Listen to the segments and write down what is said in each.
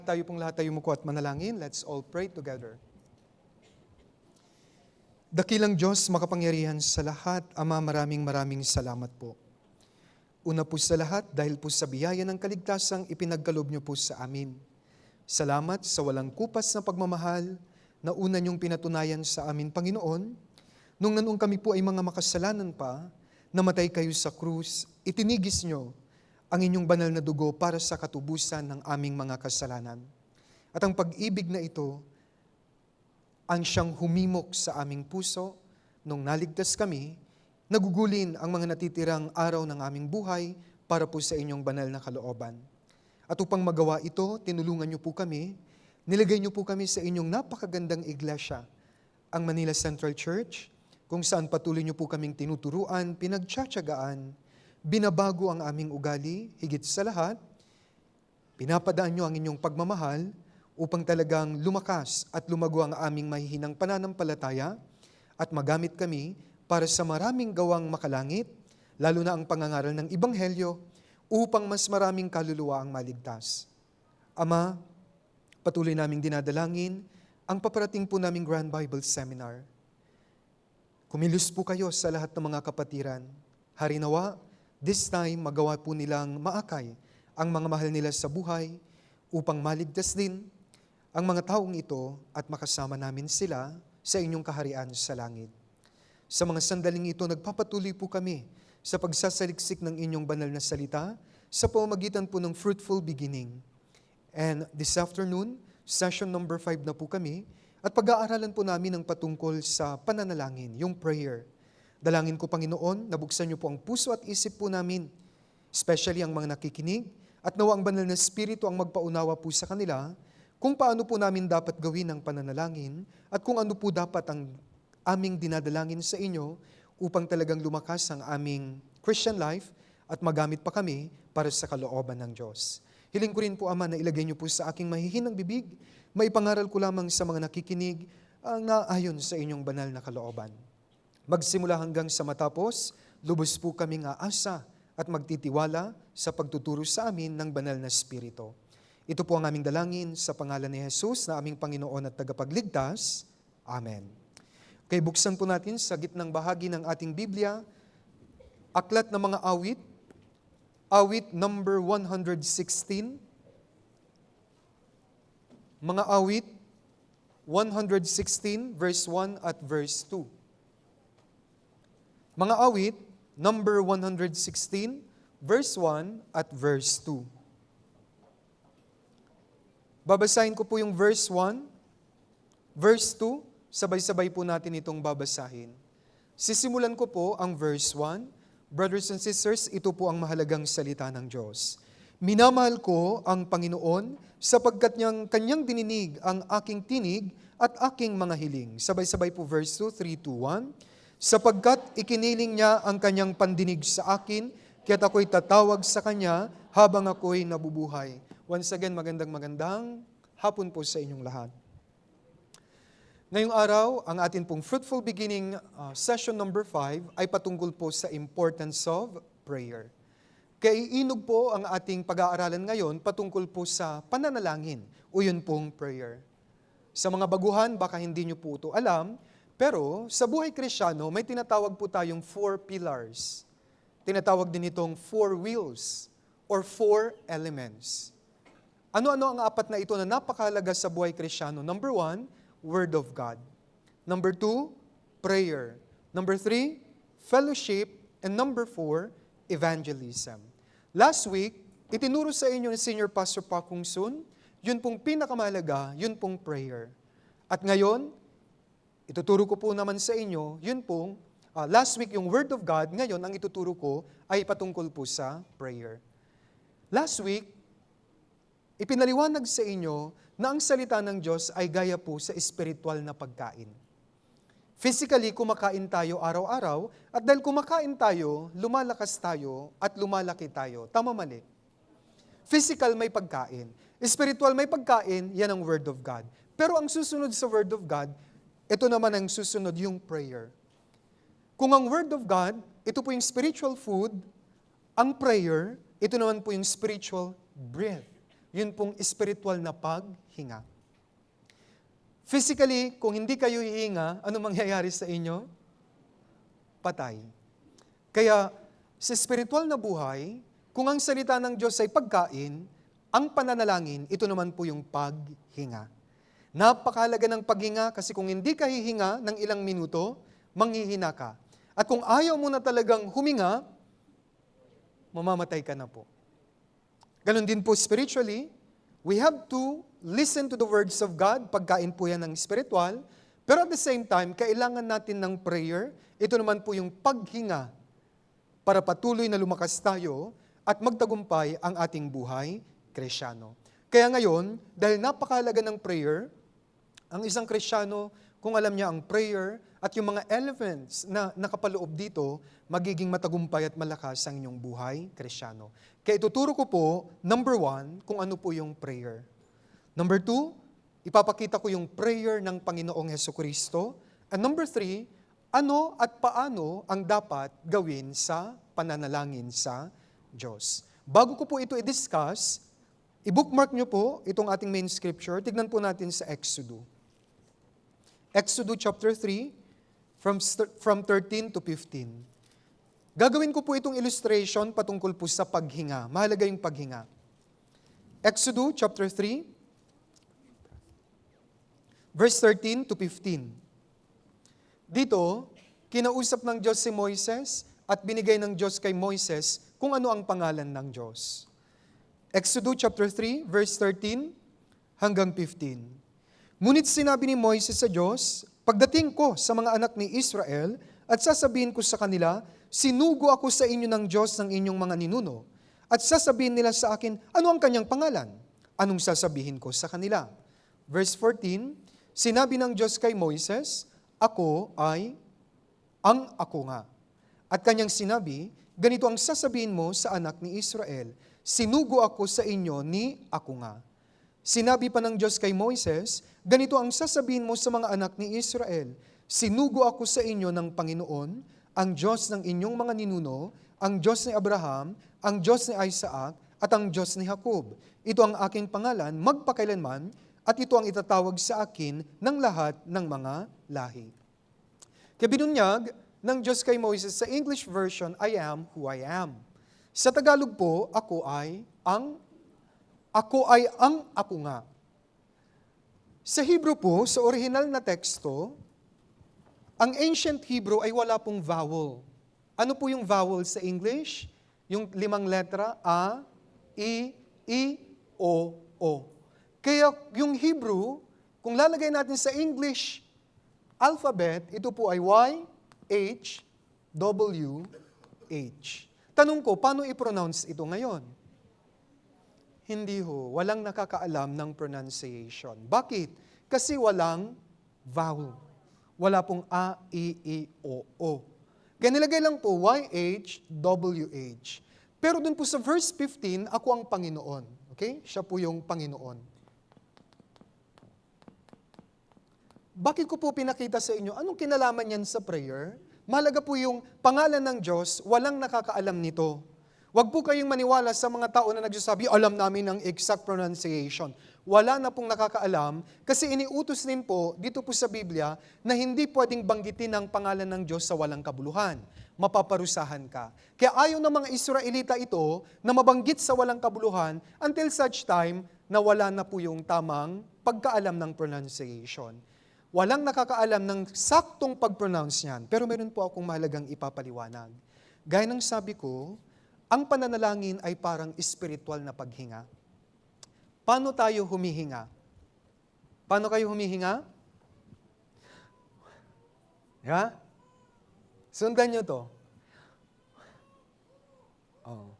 Tayo pong lahat tayo muko at manalangin. Let's all pray together. Dakilang Diyos, makapangyarihan sa lahat, Ama, maraming salamat po. Una po sa lahat, dahil po sa biyaya ng kaligtasang ipinagkaloob niyo po sa amin. Salamat sa walang kupas na pagmamahal na una niyong pinatunayan sa amin, Panginoon. Nung nanoong kami po ay mga makasalanan pa, namatay kayo sa krus, itinigis niyo ang inyong banal na dugo para sa katubusan ng aming mga kasalanan. At ang pag-ibig na ito, ang siyang humimok sa aming puso, nung naligtas kami, nagugulin ang mga natitirang araw ng aming buhay para po sa inyong banal na kalooban. At upang magawa ito, tinulungan niyo po kami, nilagay niyo po kami sa inyong napakagandang iglesia, ang Manila Central Church, kung saan patuloy niyo po kaming tinuturuan, pinagtsatsagaan, binabago ang aming ugali, higit sa lahat, pinapadaan niyo ang inyong pagmamahal upang talagang lumakas at lumago ang aming mahihinang pananampalataya at magamit kami para sa maraming gawang makalangit, lalo na ang pangangaral ng Ebanghelyo, upang mas maraming kaluluwa ang maligtas. Ama, patuloy naming dinadalangin ang paparating po naming Grand Bible Seminar. Kumilos po kayo sa lahat ng mga kapatiran. Harinawa, this time, magawa po nilang maakay ang mga mahal nila sa buhay upang maligtas din ang mga taong ito at makasama namin sila sa inyong kaharian sa langit. Sa mga sandaling ito, nagpapatuloy po kami sa pagsasaliksik ng inyong banal na salita sa pamamagitan po ng fruitful beginning. And this afternoon, session number 5 na po kami at pag-aaralan po namin ang patungkol sa pananalangin, yung prayer. Dalangin ko, Panginoon, nabuksan niyo po ang puso at isip po namin, especially ang mga nakikinig, at nawa ang banal na Espiritu ang magpaunawa po sa kanila kung paano po namin dapat gawin ang pananalangin at kung ano po dapat ang aming dinadalangin sa inyo upang talagang lumakas ang aming Christian life at magamit pa kami para sa kalooban ng Diyos. Hiling ko rin po, Ama, na ilagay niyo po sa aking mahihinang bibig, maipangaral ko lamang sa mga nakikinig ang naayon sa inyong banal na kalooban. Magsimula hanggang sa matapos, lubos po kaming aasa at magtitiwala sa pagtuturo sa amin ng banal na Espiritu. Ito po ang aming dalangin sa pangalan ni Jesus na aming Panginoon at Tagapagligtas. Amen. Okay, buksan po natin sa gitnang bahagi ng ating Biblia, Aklat ng mga Awit, Awit number 116. Mga Awit 116 verse 1 at verse 2. Mga Awit number 116 verse 1 at verse 2. Babasahin ko po yung verse 1, verse 2, sabay-sabay po natin itong babasahin. Sisimulan ko po ang verse 1. Brothers and sisters, ito po ang mahalagang salita ng Diyos. Minamahal ko ang Panginoon sapagkat kanyang dininig ang aking tinig at aking mga hiling. Sabay-sabay po verse 2, 3, 2, 1. Sapagkat ikiniling niya ang kanyang pandinig sa akin, kaya't ako'y tatawag sa kanya habang ako'y nabubuhay. Once again, magandang hapon po sa inyong lahat. Ngayong araw, ang atin pong fruitful beginning session number 5 ay patungkol po sa importance of prayer. Kaya iinog po ang ating pag-aaralan ngayon patungkol po sa pananalangin o yun pong prayer. Sa mga baguhan, baka hindi nyo po ito alam, pero sa buhay Kristiyano, may tinatawag po tayong 4 pillars. Tinatawag din itong 4 wheels or 4 elements. Ano-ano ang 4 na ito na napakahalaga sa buhay Kristiyano? Number 1, Word of God. Number 2, prayer. Number 3, fellowship. And number 4, evangelism. Last week, itinuro sa inyo ni Senior Pastor Pa Kung Sun, yun pong pinakamahalaga, yun pong prayer. At ngayon, ituturo ko po naman sa inyo, yun pong, last week yung Word of God, ngayon ang ituturo ko ay patungkol po sa prayer. Last week, ipinaliwanag sa inyo na ang salita ng Diyos ay gaya po sa espiritual na pagkain. Physically, kumakain tayo araw-araw at dahil kumakain tayo, lumalakas tayo at lumalaki tayo. Tama mali? Physical may pagkain. Spiritual may pagkain, yan ang Word of God. Pero ang susunod sa Word of God, ito naman ang susunod, yung prayer. Kung ang Word of God, ito po yung spiritual food, ang prayer, ito naman po yung spiritual breath. Yun pong spiritual na paghinga. Physically, kung hindi kayo hihinga, ano mangyayari sa inyo? Patay. Kaya sa spiritual na buhay, kung ang salita ng Diyos ay pagkain, ang pananalangin, ito naman po yung paghinga. Napakahalaga ng paghinga kasi kung hindi ka hihinga ng ilang minuto, manghihina ka. At kung ayaw mo na talagang huminga, mamamatay ka na po. Ganon din po spiritually, we have to listen to the words of God, pagkain po yan ng spiritual, pero at the same time, kailangan natin ng prayer. Ito naman po yung paghinga para patuloy na lumakas tayo at magtagumpay ang ating buhay Kristiyano. Kaya ngayon, dahil napakahalaga ng prayer, ang isang Kristiyano, kung alam niya ang prayer at yung mga elements na nakapaloob dito, magiging matagumpay at malakas ang inyong buhay Kristiyano. Kaya ituturo ko po, number 1, kung ano po yung prayer. Number 2, ipapakita ko yung prayer ng Panginoong Hesukristo. And number 3, ano at paano ang dapat gawin sa pananalangin sa Diyos. Bago ko po ito i-discuss, i-bookmark nyo po itong ating main scripture. Tignan po natin sa Exodus. Exodus chapter 3, from 13 to 15. Gagawin ko po itong illustration patungkol po sa paghinga. Mahalaga yung paghinga. Exodus chapter 3, verse 13 to 15. Dito, kinausap ng Diyos si Moises at binigay ng Diyos kay Moises kung ano ang pangalan ng Diyos. Exodus chapter 3, verse 13 hanggang 15. Ngunit sinabi ni Moises sa Diyos, pagdating ko sa mga anak ni Israel at sasabihin ko sa kanila, sinugo ako sa inyo ng Diyos ng inyong mga ninuno. At sasabihin nila sa akin, ano ang kanyang pangalan? Anong sasabihin ko sa kanila? Verse 14, sinabi ng Diyos kay Moises, ako ay ang ako nga. At kanyang sinabi, ganito ang sasabihin mo sa anak ni Israel, sinugo ako sa inyo ni ako nga. Sinabi pa ng Diyos kay Moises, ganito ang sasabihin mo sa mga anak ni Israel, sinugo ako sa inyo ng Panginoon, ang Diyos ng inyong mga ninuno, ang Diyos ni Abraham, ang Diyos ni Isaac, at ang Diyos ni Jacob. Ito ang aking pangalan, magpakailanman, at ito ang itatawag sa akin ng lahat ng mga lahi. Kaya binunyag ng Diyos kay Moises sa English version, I am who I am. Sa Tagalog po, ako ay ang ako nga. Sa Hebrew po, sa original na teksto, ang ancient Hebrew ay wala pong vowel. Ano po yung vowel sa English? Yung 5 letra, A, I, O, O. Kaya yung Hebrew, kung lalagay natin sa English alphabet, ito po ay Y, H, W, H. Tanong ko, paano i-pronounce ito ngayon? Hindi ho, walang nakakaalam ng pronunciation. Bakit? Kasi walang vowel. Wala pong A, I, O, O. Kaya nilagay lang po Y, H, W, H. Pero dun po sa verse 15, ako ang Panginoon. Okay? Siya po yung Panginoon. Bakit ko po pinakita sa inyo? Anong kinalaman yan sa prayer? Mahalaga po yung pangalan ng Diyos, walang nakakaalam nito. Huwag po kayong maniwala sa mga tao na nagsasabi, alam namin ang exact pronunciation. Wala na pong nakakaalam kasi iniutos din po dito po sa Biblia na hindi pwedeng banggitin ang pangalan ng Diyos sa walang kabuluhan. Mapaparusahan ka. Kaya ayaw ng mga Israelita ito na mabanggit sa walang kabuluhan until such time na wala na po yung tamang pagkaalam ng pronunciation. Walang nakakaalam ng saktong pag-pronounce niyan, pero meron po akong mahalagang ipapaliwanag. Gaya ng sabi ko, ang pananalangin ay parang spiritual na paghinga. Paano tayo humihinga? Paano kayo humihinga? Yeah? Sundan nyo to. Oh.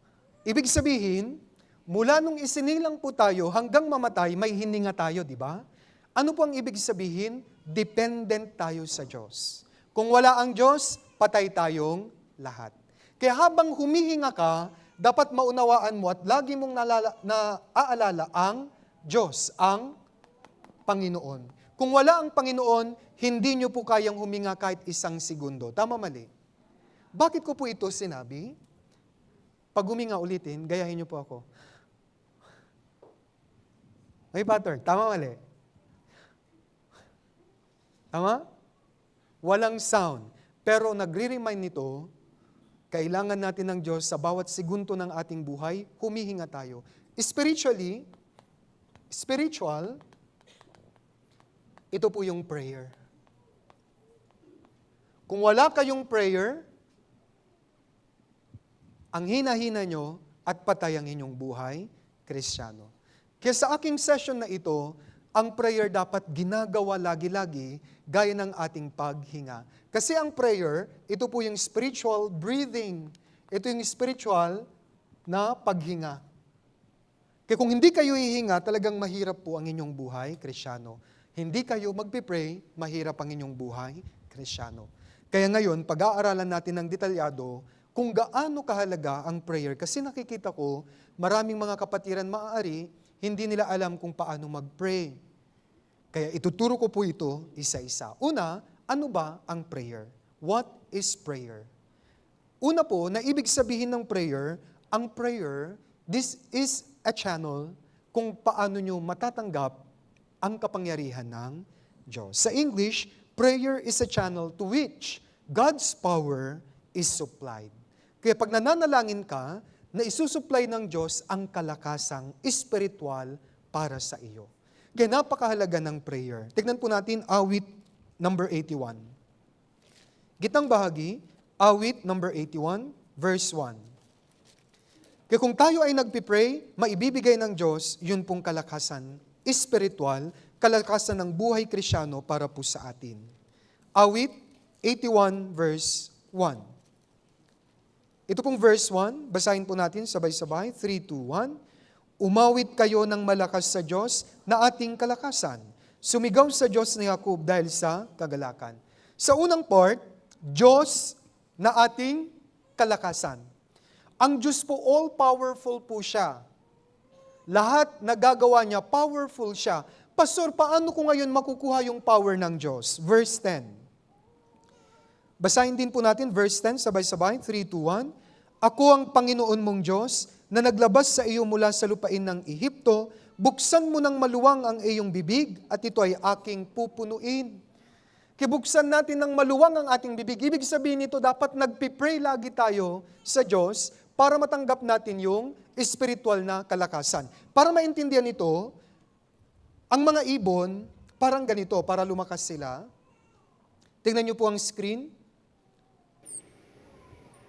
Ibig sabihin, mula nung isinilang po tayo hanggang mamatay, may hininga tayo, di ba? Ano po ang ibig sabihin? Dependent tayo sa Diyos. Kung wala ang Diyos, patay tayong lahat. Kaya habang humihinga ka, dapat maunawaan mo at lagi mong naaalala ang Diyos, ang Panginoon. Kung wala ang Panginoon, hindi nyo po kayang huminga kahit isang segundo. Tama, mali? Bakit ko po ito sinabi? Pag huminga ulitin, gayahin nyo po ako. May pattern. Tama, mali? Tama? Walang sound. Pero nagre-remind nito, kailangan natin ng Diyos sa bawat segundo ng ating buhay, humihinga tayo. Spiritual, ito po yung prayer. Kung wala kayong prayer, ang hina-hina nyo at patay ang inyong buhay, Kristiyano. Kaya sa aking session na ito, ang prayer dapat ginagawa lagi-lagi gaya ng ating paghinga. Kasi ang prayer, ito po yung spiritual breathing. Ito yung spiritual na paghinga. Kaya kung hindi kayo hihinga, talagang mahirap po ang inyong buhay, Kristiyano. Hindi kayo magpipray, mahirap ang inyong buhay, Kristiyano. Kaya ngayon, pag-aaralan natin ng detalyado kung gaano kahalaga ang prayer. Kasi nakikita ko, maraming mga kapatiran maaari, hindi nila alam kung paano mag-pray. Kaya ituturo ko po ito isa-isa. Una, ano ba ang prayer? What is prayer? Una po, na ibig sabihin ng prayer, ang prayer, this is a channel kung paano nyo matatanggap ang kapangyarihan ng Diyos. Sa English, prayer is a channel to which God's power is supplied. Kaya pag nananalangin ka, na isusupply ng Diyos ang kalakasang espiritual para sa iyo. Kaya napakahalaga ng prayer. Tignan po natin awit number 81. Gitang bahagi, awit number 81, verse 1. Kaya kung tayo ay nagpipray, maibibigay ng Diyos, yun pong kalakasan espiritual, kalakasan ng buhay Kristiyano para po sa atin. Awit 81 verse 1. Ito pong verse 1, basahin po natin sabay-sabay, 3, 2, 1. Umawit kayo ng malakas sa Diyos na ating kalakasan. Sumigaw sa Diyos ni Jacob dahil sa kagalakan. Sa unang part, Diyos na ating kalakasan. Ang Diyos po, all-powerful po siya. Lahat na gagawa niya, powerful siya. Pastor, paano ko ngayon makukuha yung power ng Diyos? Verse 10. Basahin din po natin, verse 10, sabay-sabay, 3, 2, 1. Ako ang Panginoon mong Diyos, na naglabas sa iyo mula sa lupain ng Ehipto, buksan mo ng maluwang ang iyong bibig, at ito ay aking pupunuin. Kibuksan natin ng maluwang ang ating bibig. Ibig sabihin nito, dapat nagpipray lagi tayo sa Diyos para matanggap natin yung spiritual na kalakasan. Para maintindihan ito, ang mga ibon, parang ganito, para lumakas sila. Tingnan niyo po ang screen.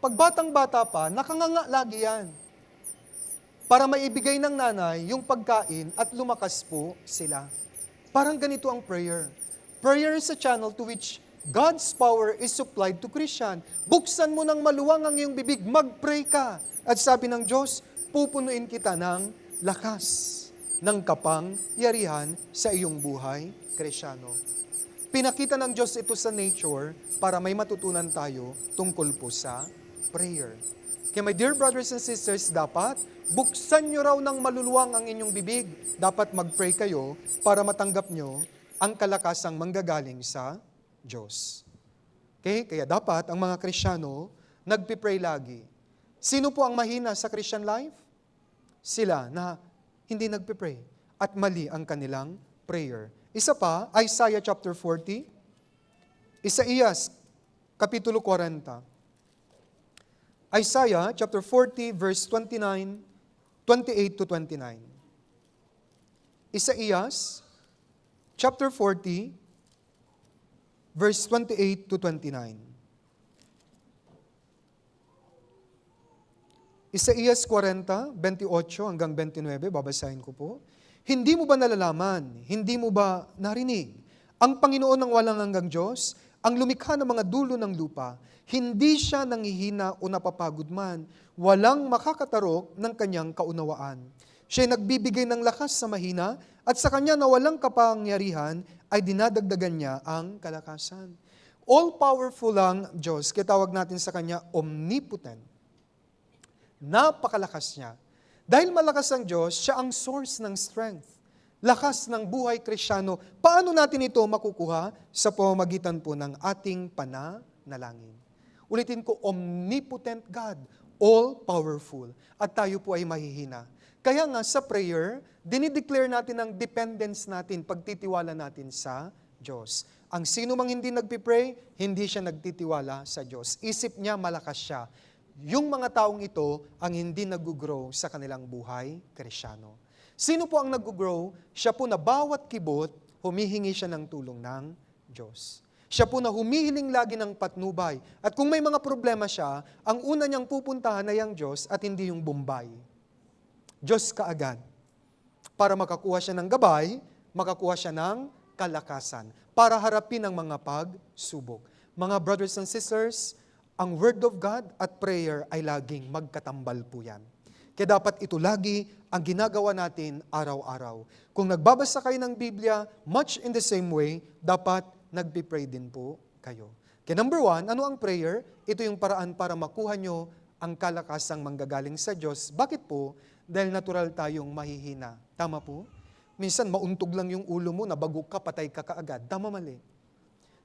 Pag batang-bata pa, nakanganga lagi yan. Para maibigay ng nanay yung pagkain at lumakas po sila. Parang ganito ang prayer. Prayer is a channel to which God's power is supplied to Christian. Buksan mo ng maluwang ang iyong bibig, mag-pray ka. At sabi ng Diyos, pupunuin kita ng lakas, ng kapangyarihan sa iyong buhay, Kristiyano. Pinakita ng Diyos ito sa nature para may matutunan tayo tungkol po sa prayer. Kaya my dear brothers and sisters, dapat buksan nyo raw ng maluluwang ang inyong bibig. Dapat mag-pray kayo para matanggap nyo ang kalakasang manggagaling sa Diyos. Okay? Kaya dapat ang mga Kristiyano nagpipray lagi. Sino po ang mahina sa Christian life? Sila na hindi nagpipray at mali ang kanilang prayer. Isa pa, Isaiah chapter 40, Isaías kapitulo 40. Isaiah chapter 40 verse 28 to 29. Isaías chapter 40 verse 28 to 29. Isaías 40, 28 hanggang 29, babasahin ko po. Hindi mo ba nalalaman? Hindi mo ba narinig? Ang Panginoon ng walang hanggang Diyos, ang lumikha ng mga dulo ng lupa, hindi siya nanghihina o napapagod man, walang makakatarok ng kanyang kaunawaan. Siya'y nagbibigay ng lakas sa mahina, at sa kanya na walang kapangyarihan, ay dinadagdagan niya ang kalakasan. All-powerful lang Diyos, kaya tawag natin sa kanya omnipotent. Napakalakas niya. Dahil malakas ang Diyos, siya ang source ng strength. Lakas ng buhay Kristiyano. Paano natin ito makukuha? Sa pamamagitan po ng ating pananalangin. Ulitin ko, omnipotent God, all-powerful. At tayo po ay mahihina. Kaya nga sa prayer, dinideclare natin ang dependence natin, pagtitiwala natin sa Diyos. Ang sino mang hindi nagpipray, hindi siya nagtitiwala sa Diyos. Isip niya, malakas siya. Yung mga taong ito ang hindi nag-grow sa kanilang buhay Kristyano. Sino po ang nag-grow? Siya po na bawat kibot, humihingi siya ng tulong ng Diyos. Siya po na humihiling lagi ng patnubay. At kung may mga problema siya, ang una niyang pupuntahan ay ang Diyos at hindi yung Bombay. Diyos kaagad. Para makakuha siya ng gabay, makakuha siya ng kalakasan. Para harapin ang mga pagsubok. Mga brothers and sisters, ang Word of God at prayer ay laging magkatambal po yan. Kaya dapat ito lagi ang ginagawa natin araw-araw. Kung nagbabasa kayo ng Biblia, much in the same way, dapat nagpipray din po kayo. Kaya number 1, ano ang prayer? Ito yung paraan para makuha nyo ang kalakasang manggagaling sa Diyos. Bakit po? Dahil natural tayong mahihina. Tama po? Minsan mauntog lang yung ulo mo, nabagok ka, patay ka kaagad. Tama, mali.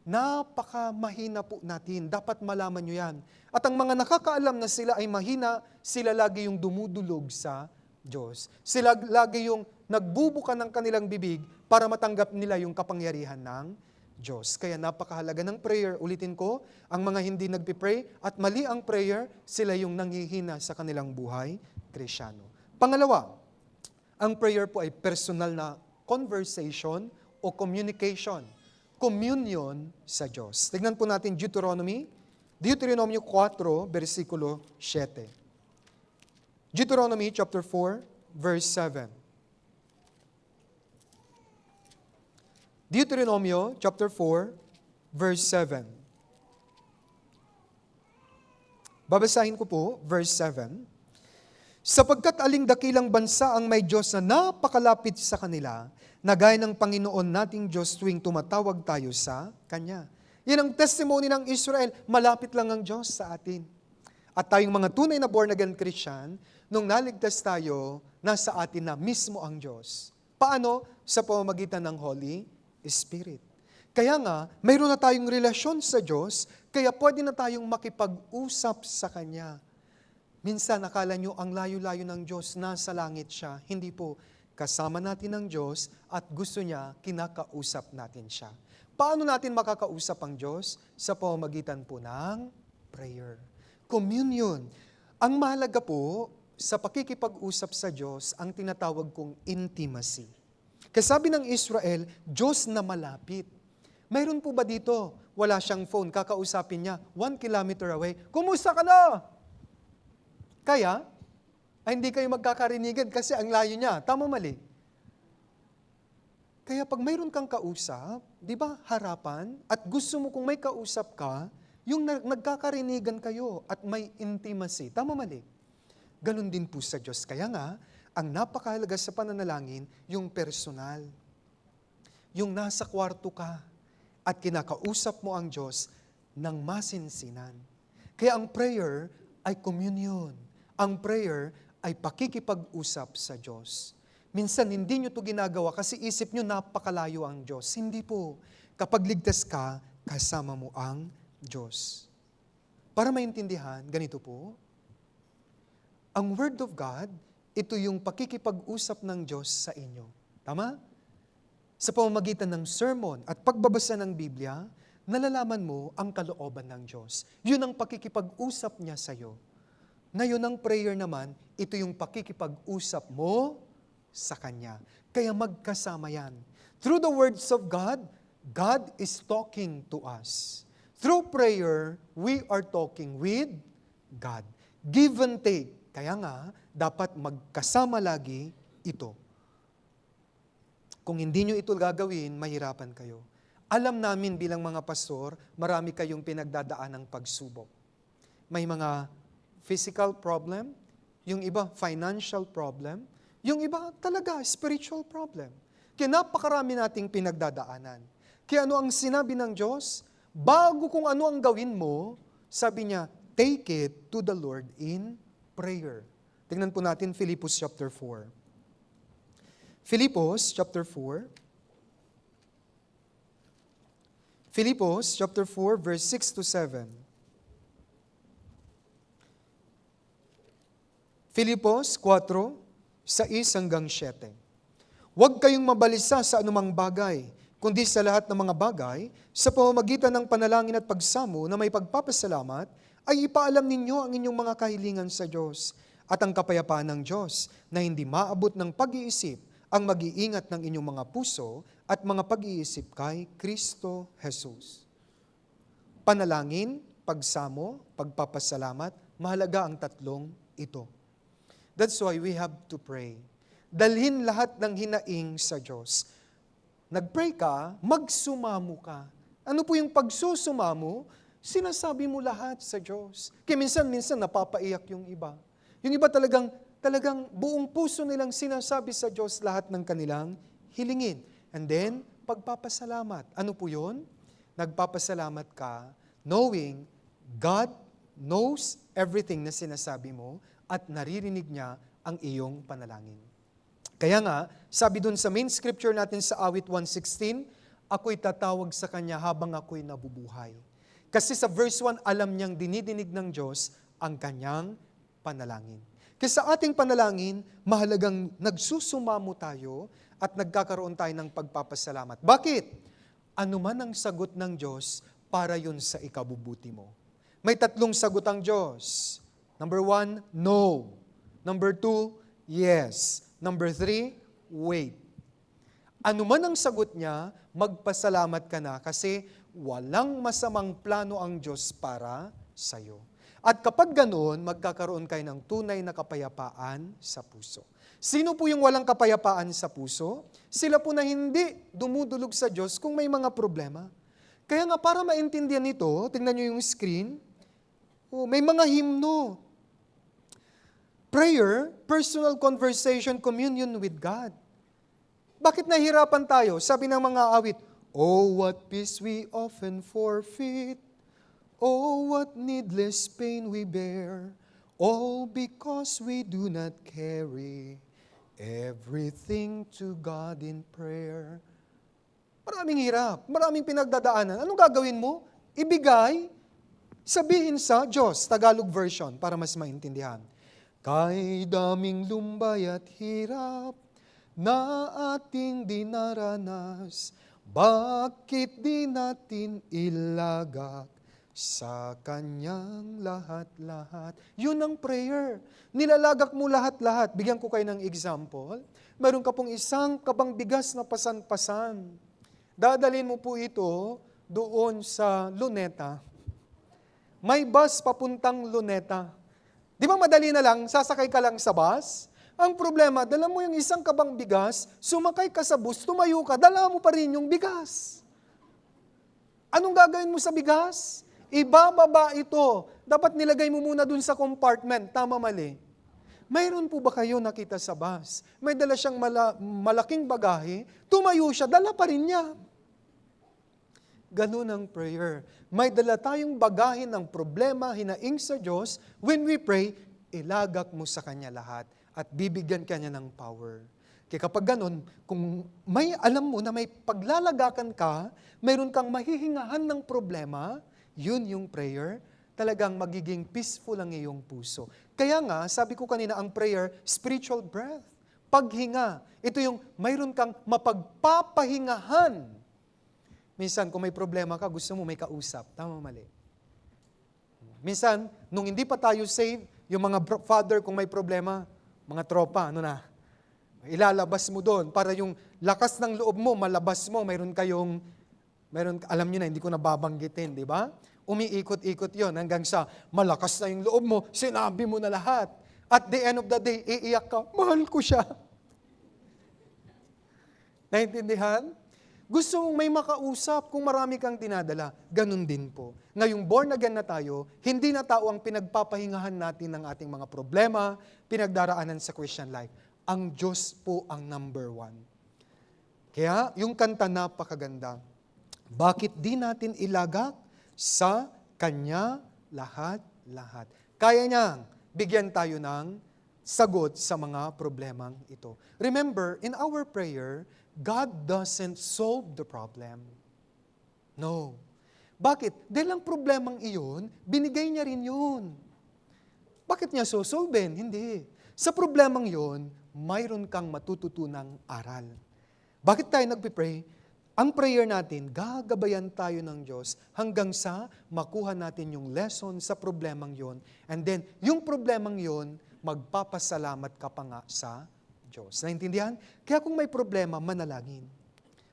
Napaka-mahina po natin. Dapat malaman nyo yan. At ang mga nakakaalam na sila ay mahina, sila lagi yung dumudulog sa Diyos. Sila lagi yung nagbubuka ng kanilang bibig para matanggap nila yung kapangyarihan ng Diyos. Kaya napakahalaga ng prayer. Ulitin ko, ang mga hindi nagpipray at mali ang prayer, sila yung nanghihina sa kanilang buhay Kristyano. Pangalawa, ang prayer po ay personal na conversation o communication. Communion sa Diyos. Tignan po natin Deuteronomy 4, versikulo 7. Deuteronomy chapter 4, verse 7. Deuteronomy chapter 4, verse 7. Babasahin ko po, verse 7. Sapagkat aling dakilang bansa ang may Diyos na napakalapit sa kanila, na gaya ng Panginoon nating Diyos tuwing tumatawag tayo sa Kanya. Yan ang testimony ng Israel, malapit lang ang Diyos sa atin. At tayong mga tunay na born-again Christian, nung naligtas tayo, nasa atin na mismo ang Diyos. Paano? Sa pamamagitan ng Holy Spirit. Kaya nga, mayroon na tayong relasyon sa Diyos, kaya pwede na tayong makipag-usap sa Kanya. Minsan, akala nyo ang layo-layo ng Diyos, nasa langit siya. Hindi po. Kasama natin ang Diyos at gusto niya, kinakausap natin siya. Paano natin makakausap ang Diyos? Sa pamamagitan po ng prayer. Communion. Ang mahalaga po, sa pakikipag-usap sa Diyos, ang tinatawag kong intimacy. Kasabi ng Israel, Diyos na malapit. Mayroon po ba dito? Wala siyang phone, kakausapin niya, 1 kilometer away, kumusta ka na? Kaya, ay hindi kayo magkakarinigan kasi ang layo niya. Tama, mali? Kaya pag mayroon kang kausap, di ba, harapan, at gusto mo kung may kausap ka, yung nagkakarinigan kayo at may intimacy. Tama, mali? Ganon din po sa Diyos. Kaya nga, ang napakahalaga sa pananalangin, yung personal. Yung nasa kwarto ka at kinakausap mo ang Diyos ng masinsinan. Kaya ang prayer ay communion. Ang prayer ay pakikipag-usap sa Diyos. Minsan, hindi nyo ito ginagawa kasi isip nyo napakalayo ang Diyos. Hindi po. Kapag ligtas ka, kasama mo ang Diyos. Para maintindihan, ganito po. Ang Word of God, ito yung pakikipag-usap ng Diyos sa inyo. Tama? Sa pamamagitan ng sermon at pagbabasa ng Biblia, nalalaman mo ang kalooban ng Diyos. Yun ang pakikipag-usap niya sa iyo. Ngayon ang prayer naman, ito yung pakikipag-usap mo sa Kanya. Kaya magkasama yan. Through the words of God, God is talking to us. Through prayer, we are talking with God. Give and take. Kaya nga, dapat magkasama lagi ito. Kung hindi nyo ito gagawin, mahirapan kayo. Alam namin bilang mga pastor, marami kayong pinagdadaan ng pagsubok. May mga physical problem, yung iba financial problem, yung iba talaga spiritual problem. Kaya napakarami nating pinagdadaanan. Kaya ano ang sinabi ng Diyos? Bago kung ano ang gawin mo, sabi niya, take it to the Lord in prayer. Tingnan po natin Philippians chapter 4. Philippians chapter 4. Philippians chapter 4 verse 6 to 7. Philippians 4, 6-7. Huwag kayong mabalisa sa anumang bagay, kundi sa lahat ng mga bagay, sa pamamagitan ng panalangin at pagsamo na may pagpapasalamat, ay ipaalam ninyo ang inyong mga kahilingan sa Diyos. At ang kapayapaan ng Diyos na hindi maabot ng pag-iisip ang mag-iingat ng inyong mga puso at mga pag-iisip kay Kristo Jesus. Panalangin, pagsamo, pagpapasalamat, mahalaga ang tatlong ito. That's why we have to pray. Dalhin lahat ng hinaing sa Diyos. Nag-pray ka, magsumamo ka. Ano po yung pagsusumamo? Sinasabi mo lahat sa Diyos. Kaya minsan napapaiyak yung iba. Yung iba talagang buong puso nilang sinasabi sa Diyos lahat ng kanilang hilingin. And then, pagpapasalamat. Ano po yun? Nagpapasalamat ka knowing God knows everything na sinasabi mo at naririnig niya ang iyong panalangin. Kaya nga, sabi dun sa main scripture natin sa awit 116, ako'y tatawag sa Kanya habang ako'y nabubuhay. Kasi sa verse 1, alam niyang dinidinig ng Diyos ang Kanyang panalangin. Kasi sa ating panalangin, mahalagang nagsusumamo tayo at nagkakaroon tayo ng pagpapasalamat. Bakit? Ano man ang sagot ng Diyos, para yun sa ikabubuti mo. May 3 sagot ang Diyos. Number 1, no. Number 2, yes. Number 3, wait. Ano man ang sagot niya, magpasalamat ka na kasi walang masamang plano ang Diyos para sa'yo. At kapag ganoon, magkakaroon kayo ng tunay na kapayapaan sa puso. Sino po yung walang kapayapaan sa puso? Sila po na hindi dumudulog sa Diyos kung may mga problema. Kaya nga para maintindihan ito, tingnan nyo yung screen, may mga himno. Prayer, personal conversation, communion with God. Bakit nahihirapan tayo? Sabi ng mga awit, oh, what peace we often forfeit. Oh, what needless pain we bear. All because we do not carry everything to God in prayer. Maraming hirap, maraming pinagdadaanan. Anong gagawin mo? Ibigay, sabihin sa Diyos, Tagalog version, para mas maintindihan. Kay daming lumbay at hirap na ating dinaranas, bakit di natin ilagak sa Kanyang lahat-lahat? Yun ang prayer. Nilalagak mo lahat-lahat. Bigyan ko kayo ng example. Meron ka pong isang kabang bigas na pasan-pasan. Dadalhin mo po ito doon sa Luneta. May bus papuntang Luneta. Di ba madali na lang, sasakay ka lang sa bus? Ang problema, dala mo yung isang kabang bigas, sumakay ka sa bus, tumayo ka, dala mo pa rin yung bigas. Anong gagawin mo sa bigas? Ibababa ito. Dapat nilagay mo muna dun sa compartment. Tama, mali. Mayroon po ba kayo nakita sa bus? May dala siyang malaking bagahe, tumayo siya, dala pa rin niya. Ganun ang prayer. May dala tayong bagahe ng problema, hinaing sa Diyos. When we pray, ilagak mo sa Kanya lahat at bibigyan Kanya ng power. Kaya kapag ganun, kung may alam mo na may paglalagakan ka, mayroon kang mahihingahan ng problema, yun yung prayer, talagang magiging peaceful ang iyong puso. Kaya nga, sabi ko kanina, ang prayer, spiritual breath. Paghinga. Ito yung mayroon kang mapagpapahingahan. Minsan, kung may problema ka, gusto mo may kausap. Tama, mali. Minsan, nung hindi pa tayo saved, yung mga father, kung may problema, mga tropa, ilalabas mo doon para yung lakas ng loob mo, malabas mo, alam nyo na, hindi ko nababanggitin, di ba? Umiikot-ikot yon hanggang sa malakas na yung loob mo, sinabi mo na lahat. At the end of the day, iiyak ka, mahal ko siya. Naintindihan? Gusto mong may makausap kung marami kang dinadala. Ganun din po. Ngayong born again na tayo, hindi na tao ang pinagpapahingahan natin ng ating mga problema, pinagdaraanan sa Christian life. Ang Diyos po ang number 1. Kaya yung kanta napakaganda. Bakit di natin ilagak sa Kanya lahat-lahat? Kaya niyang bigyan tayo ng sagot sa mga problemang ito. Remember, in our prayer, God doesn't solve the problem. No. Bakit? Dahil ang problemang iyon, binigay niya rin yun. Bakit niya sosolven? Hindi. Sa problemang iyon, mayroon kang matututunang aral. Bakit tayo nagpipray? Ang prayer natin, gagabayan tayo ng Diyos hanggang sa makuha natin yung lesson sa problemang yon. And then, yung problemang yon, magpapasalamat ka pa nga sa Diyos. Naintindihan? Kaya kung may problema, manalangin.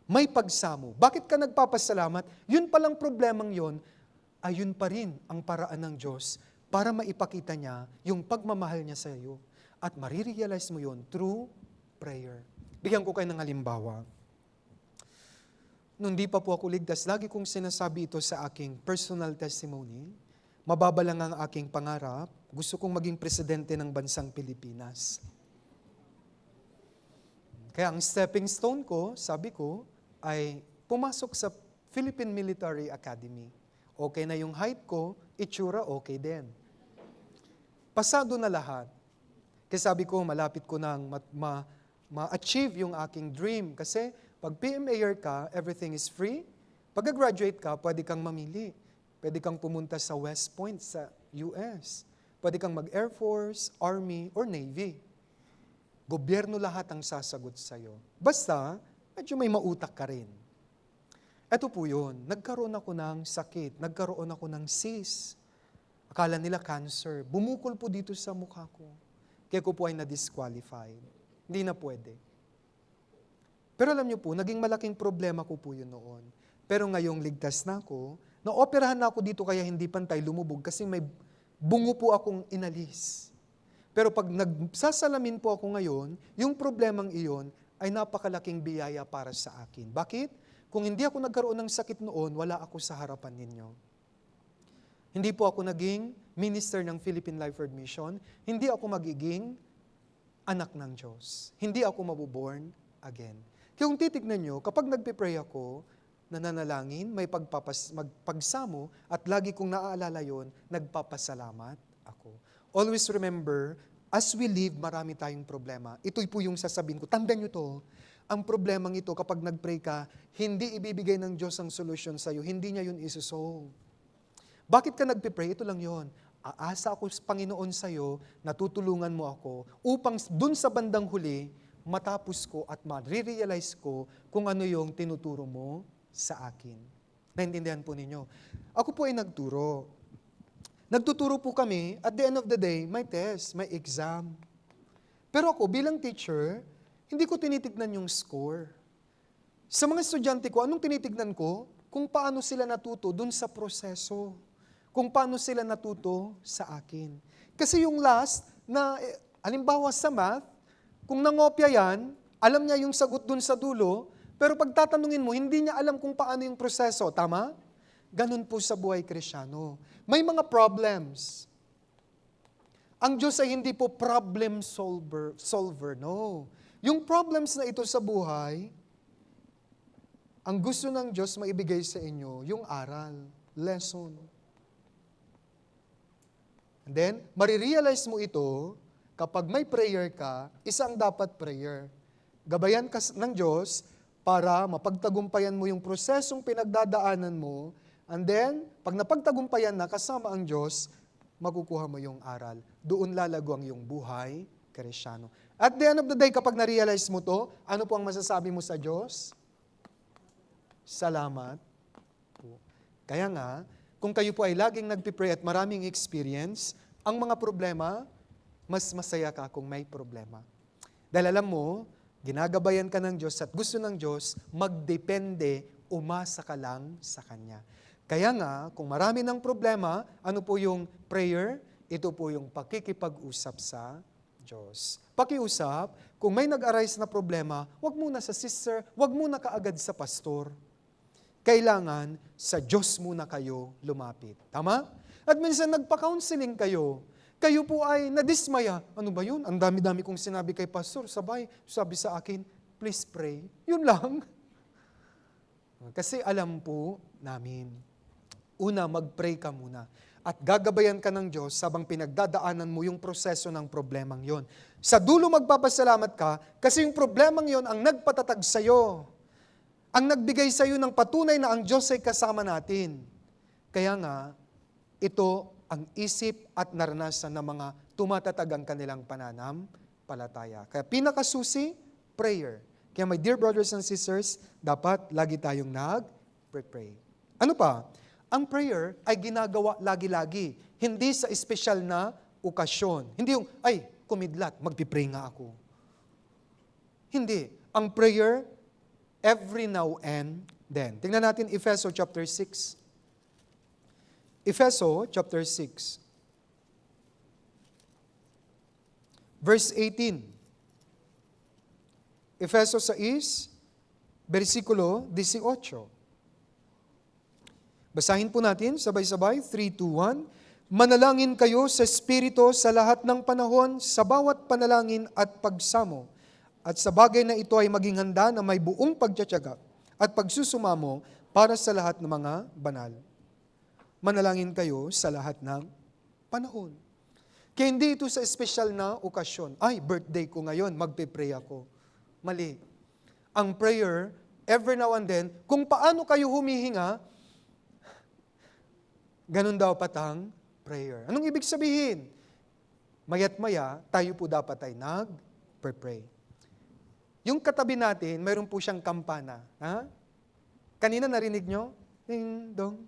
May pagsamo. Bakit ka nagpapasalamat? Yun palang problemang yon, ayun pa rin ang paraan ng Diyos para maipakita niya yung pagmamahal niya sa iyo. At marirealize mo yon through prayer. Bigyan ko kayo ng halimbawa. Nung di pa po ako ligtas, lagi kong sinasabi ito sa aking personal testimony. Mababa lang ang aking pangarap. Gusto kong maging presidente ng bansang Pilipinas. Kaya ang stepping stone ko, sabi ko, ay pumasok sa Philippine Military Academy. Okay na yung height ko, itsura okay din. Pasado na lahat. Kaya sabi ko, malapit ko nang ma-achieve yung aking dream. Kasi pag PMAer ka, everything is free. Pag graduate ka, pwede kang mamili. Pwede kang pumunta sa West Point sa US. Pwede kang mag-Air Force, Army, or Navy. Gobyerno lahat ang sasagot sa'yo. Basta, medyo may mautak ka rin. Ito po yun. Nagkaroon ako ng sakit. Nagkaroon ako ng cyst. Akala nila cancer. Bumukol po dito sa mukha ko. Kaya ko po ay na-disqualified. Hindi na pwede. Pero alam niyo po, naging malaking problema ko po yun noon. Pero ngayong ligtas na ako, naoperahan na ako dito kaya hindi pantay lumubog kasi may bungo po akong inalis. Pero pag nagsasalamin po ako ngayon, yung problemang iyon ay napakalaking biyaya para sa akin. Bakit? Kung hindi ako nagkaroon ng sakit noon, wala ako sa harapan ninyo. Hindi po ako naging minister ng Philippine Life Word Mission. Hindi ako magiging anak ng Diyos. Hindi ako mabuborn again. Kaya kung titignan nyo, kapag nagpipray ako, nananalangin, may magpagsamo, at lagi kong naaalala yon, nagpapasalamat ako. Always remember, as we live, marami tayong problema. Ito po yung sasabihin ko. Tandaan nyo to, ang problemang ito, kapag nagpray ka, hindi ibibigay ng Diyos ang solusyon sa'yo. Hindi niya yun isosolve. Bakit ka nagpipray? Ito lang yon. Aasa ako sa Panginoon sa'yo, natutulungan mo ako, upang dun sa bandang huli, matapos ko at ma-realize ko kung ano yung tinuturo mo sa akin. Naintindihan po ninyo? Ako po ay nagturo. Nagtuturo po kami, at the end of the day, may test, may exam. Pero ako, bilang teacher, hindi ko tinitignan yung score. Sa mga estudyante ko, anong tinitignan ko? Kung paano sila natuto dun sa proseso. Kung paano sila natuto sa akin. Kasi yung last, na halimbawa sa math, kung nangopya yan, alam niya yung sagot dun sa dulo, pero pag tatanungin mo, hindi niya alam kung paano yung proseso. Tama? Ganun po sa buhay Kristiyano. May mga problems. Ang Diyos ay hindi po problem solver. No. Yung problems na ito sa buhay, ang gusto ng Diyos maibigay sa inyo, yung aral, lesson. And then, marirealize mo ito, kapag may prayer ka, isang dapat prayer. Gabayan ka ng Diyos para mapagtagumpayan mo yung prosesong pinagdadaanan mo, and then, pag napagtagumpayan na kasama ang Diyos, makukuha mo yung aral. Doon lalago ang iyong buhay, Kristiyano. At the end of the day, kapag na-realize mo to, ano po ang masasabi mo sa Diyos? Salamat po. Kaya nga, kung kayo po ay laging nagpipray at maraming experience, ang mga problema, mas masaya ka kung may problema. Dahil alam mo, ginagabayan ka ng Diyos at gusto ng Diyos, magdepende, umasa ka lang sa Kanya. Kaya nga, kung marami ng problema, ano po yung prayer? Ito po yung pakikipag-usap sa Diyos. Pakiusap, kung may nag-arise na problema, wag muna sa sister, wag muna kaagad sa pastor. Kailangan sa Diyos muna kayo lumapit. Tama? At minsan nagpa-counseling kayo. Kayo po ay nadismaya. Ano ba yun? Ang dami-dami kong sinabi kay pastor. Sabi sa akin, please pray. Yun lang. Kasi alam po namin. Una, mag-pray ka muna. At gagabayan ka ng Diyos sabang pinagdadaanan mo yung proseso ng problemang yon. Sa dulo magpapasalamat ka kasi yung problemang yon ang nagpatatag sa'yo. Ang nagbigay sa'yo ng patunay na ang Diyos ay kasama natin. Kaya nga, ito ang isip at naranasan ng mga tumatatag ang kanilang pananampalataya. Kaya pinakasusi, prayer. Kaya my dear brothers and sisters, dapat lagi tayong nag-pray. Ano pa? Ang prayer ay ginagawa lagi-lagi. Hindi sa espesyal na okasyon. Hindi yung, ay, kumidlat, magpipray nga ako. Hindi. Ang prayer, every now and then. Tingnan natin Efeso chapter 6. Efeso chapter 6. Verse 18. Efeso 6, versikulo 18. Basahin po natin, sabay-sabay, 3, 2, 1. Manalangin kayo sa Espiritu sa lahat ng panahon, sa bawat panalangin at pagsamo. At sa bagay na ito ay maging handa na may buong pagtiyatiyaga at pagsusumamo para sa lahat ng mga banal. Manalangin kayo sa lahat ng panahon. Kaya hindi ito sa espesyal na okasyon. Ay, birthday ko ngayon, magpe-pray ako. Mali. Ang prayer, every now and then, kung paano kayo humihinga, ganun daw patang prayer. Anong ibig sabihin? Maya't maya, tayo po dapat ay nag-pray. Yung katabi natin, mayroon po siyang kampana. Ha? Kanina narinig nyo? Ding dong.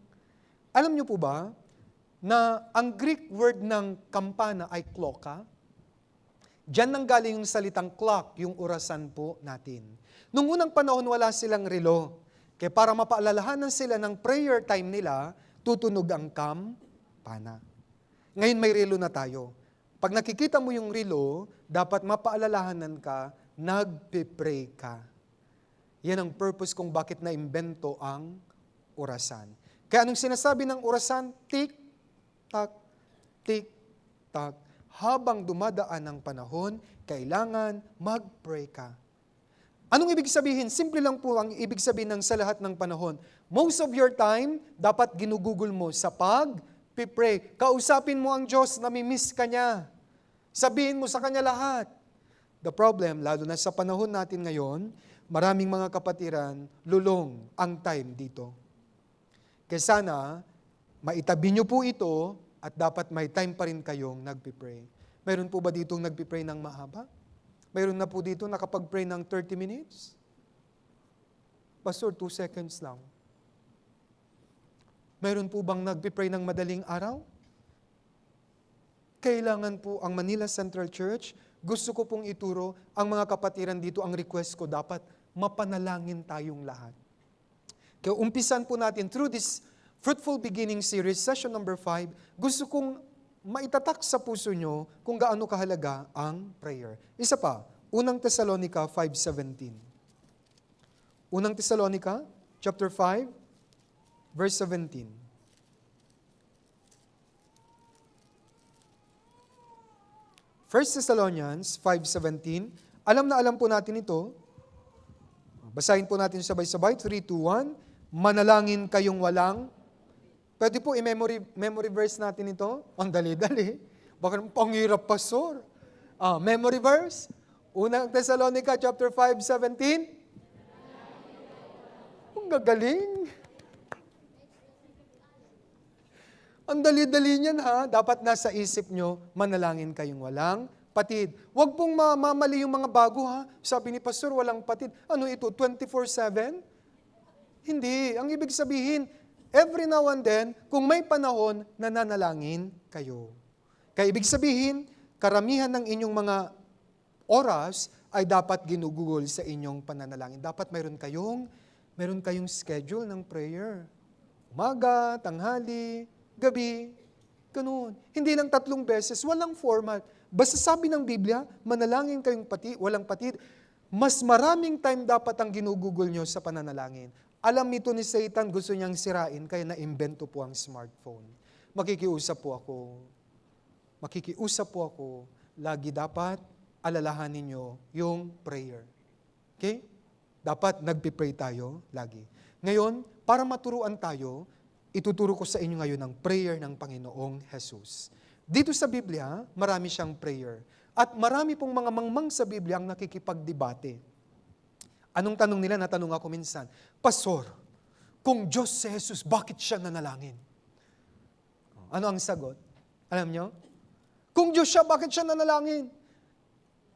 Alam nyo po ba, na ang Greek word ng kampana ay kloka? Diyan nang galing yung salitang clock, yung orasan po natin. Nung unang panahon, wala silang relo. Kaya para mapaalalahanan sila ng prayer time nila, tutunog ang kampana. Ngayon may relo na tayo. Pag nakikita mo yung relo, dapat mapaalalahanan ka, nagpe-pray ka. Yan ang purpose kung bakit naimbento ang orasan. Kaya anong sinasabi ng orasan? Tik-tak, tik-tak. Habang dumadaan ang panahon, kailangan mag-pray ka. Anong ibig sabihin? Simple lang po ang ibig sabihin ng sa lahat ng panahon. Most of your time, dapat ginugugol mo sa pag-pray. Kausapin mo ang Diyos, namimiss ka niya. Sabihin mo sa Kanya lahat. The problem, lalo na sa panahon natin ngayon, maraming mga kapatiran, lulong ang time dito. Kaya sana, maitabi niyo po ito at dapat may time pa rin kayong nagpipray. Mayroon po ba ditong nagpipray ng mahaba? Mayroon na po dito nakapag-pray ng 30 minutes? Pastor, 2 seconds lang. Mayroon po bang nagpipray ng madaling araw? Kailangan po ang Manila Central Church, gusto ko pong ituro ang mga kapatiran dito, ang request ko, dapat mapanalangin tayong lahat. Kaya umpisan po natin through this Fruitful Beginning Series, session number 5, gusto kong maitatak sa puso nyo kung gaano kahalaga ang prayer. Isa pa, Unang Tesalonica 5:17. Unang Tesalonica, chapter 5, verse 17. First Thessalonians 5:17. Alam na alam po natin ito. Basahin po natin sabay-sabay. 3, 2, 1. Manalangin kayong walang. Pwede po i-memory verse natin ito. Ang dali-dali. Baka panghirap, pastor. Memory verse. Unang Thessalonica chapter 5:17. Ang gagaling. Ang dali-dali niyan ha. Dapat nasa isip nyo, manalangin kayong walang patid. Huwag pong mamali yung mga bago ha. Sabi ni pastor, walang patid. Ano ito, 24/7? Hindi. Ang ibig sabihin, every now and then, kung may panahon, nananalangin kayo. Kaya ibig sabihin, karamihan ng inyong mga oras ay dapat ginugugol sa inyong pananalangin. Dapat meron kayong schedule ng prayer. Umaga, tanghali, gabi, ganun. Hindi lang 3 beses, walang format. Basta sabi ng Biblia, manalangin kayong walang patid. Mas maraming time dapat ang ginugugol nyo sa pananalangin. Alam nito ni Satan, gusto niyang sirain, kaya na-imbento po ang smartphone. Makikiusap po ako. Lagi dapat alalahanin niyo yung prayer. Okay? Dapat nagpipray tayo lagi. Ngayon, para maturuan tayo, ituturo ko sa inyo ngayon ang prayer ng Panginoong Jesus. Dito sa Biblia, marami siyang prayer. At marami pong mga mangmang sa Biblia ang nakikipagdebate. Anong tanong nila? Natanong ako minsan, Pastor, kung Diyos si Jesus, bakit siya nanalangin? Ano ang sagot? Alam nyo? Kung Diyos siya, bakit siya nanalangin?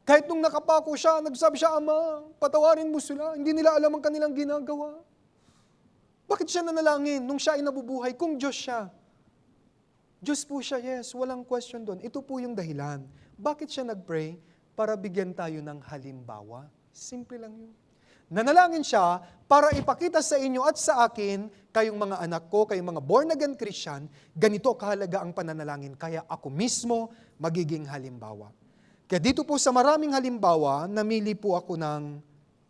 Kahit nung nakapako siya, nagsabi siya, Ama, patawarin mo sila. Hindi nila alam ang kanilang ginagawa. Bakit siya nanalangin nung siya ay nabubuhay? Kung Diyos siya. Diyos po siya, yes. Walang question doon. Ito po yung dahilan. Bakit siya nag-pray? Para bigyan tayo ng halimbawa. Simple lang yun. Nanalangin siya para ipakita sa inyo at sa akin, kayong mga anak ko, kayong mga born-again Christian, ganito kahalaga ang pananalangin. Kaya ako mismo magiging halimbawa. Kaya dito po sa maraming halimbawa, namili po ako ng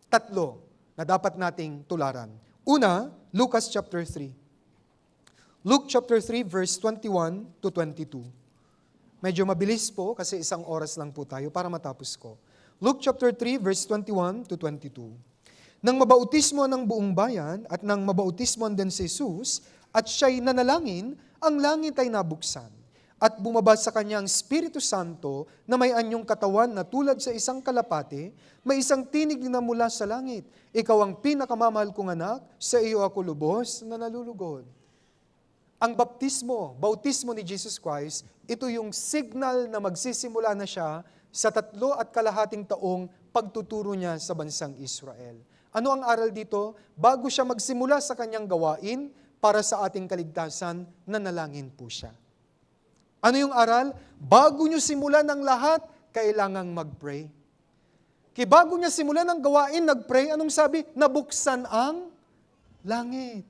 3 na dapat nating tularan. Una, Lucas chapter 3. Luke chapter 3 verse 21 to 22. Medyo mabilis po kasi 1 oras lang po tayo para matapos ko. Luke chapter 3 verse 21 to 22. Nang mabautismo ng buong bayan at nang mabautismo din si Jesus at siya'y nanalangin, ang langit ay nabuksan. At bumaba sa kanya ang Espiritu Santo na may anyong katawan na tulad sa isang kalapate, may isang tinig na mula sa langit. Ikaw ang pinakamamahal kong anak, sa iyo ako lubos na nalulugod. Ang bautismo ni Jesus Christ, ito yung signal na magsisimula na siya sa 3.5 taong pagtuturo niya sa bansang Israel. Ano ang aral dito? Bago siya magsimula sa kanyang gawain para sa ating kaligtasan, nanalangin po siya. Ano yung aral? Bago nyo simulan ang lahat, kailangang mag-pray. Kaya bago niya simulan ang gawain, nag-pray, anong sabi? Nabuksan ang langit.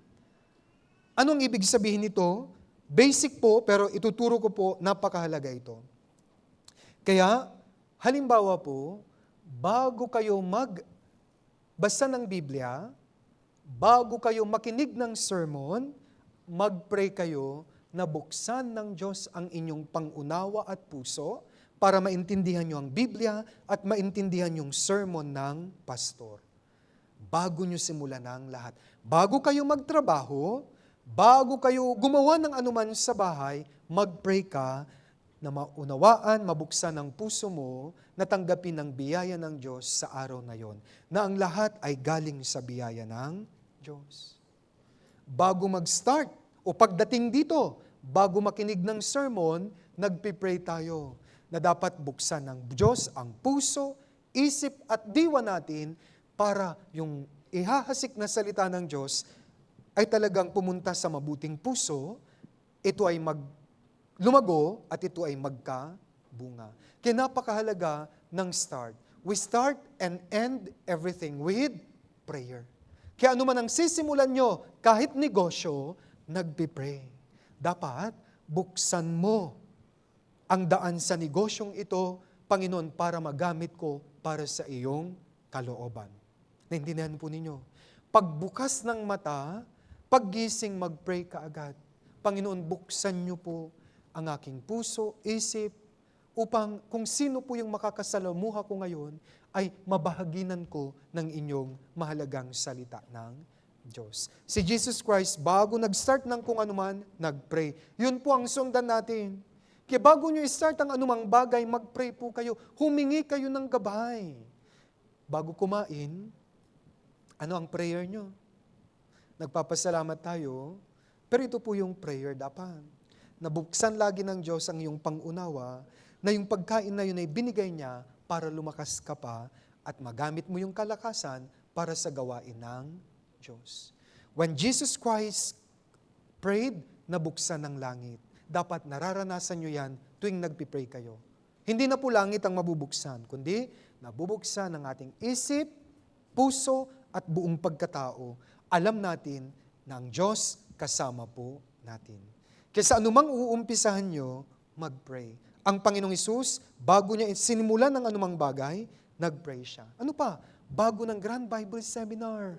Anong ibig sabihin nito? Basic po, pero ituturo ko po, napakahalaga ito. Kaya, halimbawa po, bago kayo magbasa ng Biblia, bago kayo makinig ng sermon, mag-pray kayo na buksan ng Diyos ang inyong pangunawa at puso para maintindihan nyo ang Biblia at maintindihan yung sermon ng pastor. Bago nyo simulan ang lahat. Bago kayo magtrabaho, bago kayo gumawa ng anuman sa bahay, mag-pray ka na maunawaan, mabuksan ang puso mo, natanggapin ang biyaya ng Diyos sa araw na yon, na ang lahat ay galing sa biyaya ng Diyos. Bago mag-start, o pagdating dito, bago makinig ng sermon, nagpipray tayo na dapat buksan ng Diyos ang puso, isip at diwa natin para yung ihahasik na salita ng Diyos ay talagang pumunta sa mabuting puso, ito ay lumago at ito ay magkabunga. Kaya napakahalaga ng start. We start and end everything with prayer. Kaya ano man ang sisimulan nyo, kahit negosyo, nagpipray. Dapat buksan mo ang daan sa negosyong ito, Panginoon, para magamit ko para sa iyong kalooban. Naintindihan po ninyo? Pagbukas ng mata, paggising, mag-pray ka agad. Panginoon, buksan niyo po ang aking puso, isip, upang kung sino po yung makakasalamuha ko ngayon, ay mabahaginan ko ng inyong mahalagang salita ng Diyos. Si Jesus Christ, bago nag-start ng kung anuman, nag-pray. Yun po ang sundan natin. Kaya bago nyo i-start ang anumang bagay, mag-pray po kayo. Humingi kayo ng gabay. Bago kumain, ano ang prayer nyo? Nagpapasalamat tayo, pero ito po yung prayer dapat. Nabuksan lagi ng Diyos ang iyong pangunawa, na yung pagkain na yun ay binigay niya para lumakas ka pa at magamit mo yung kalakasan para sa gawain ng Diyos. When Jesus Christ prayed, nabuksan ng langit. Dapat nararanasan nyo yan tuwing nagpipray kayo. Hindi na po langit ang mabubuksan, kundi nabubuksan ang ating isip, puso, at buong pagkatao. Alam natin na ang Diyos kasama po natin. Kaya sa anumang uumpisahan nyo, mag-pray. Ang Panginoong Hesus, bago niya sinimulan ng anumang bagay, nag-pray siya. Ano pa? Bago ng Grand Bible Seminar.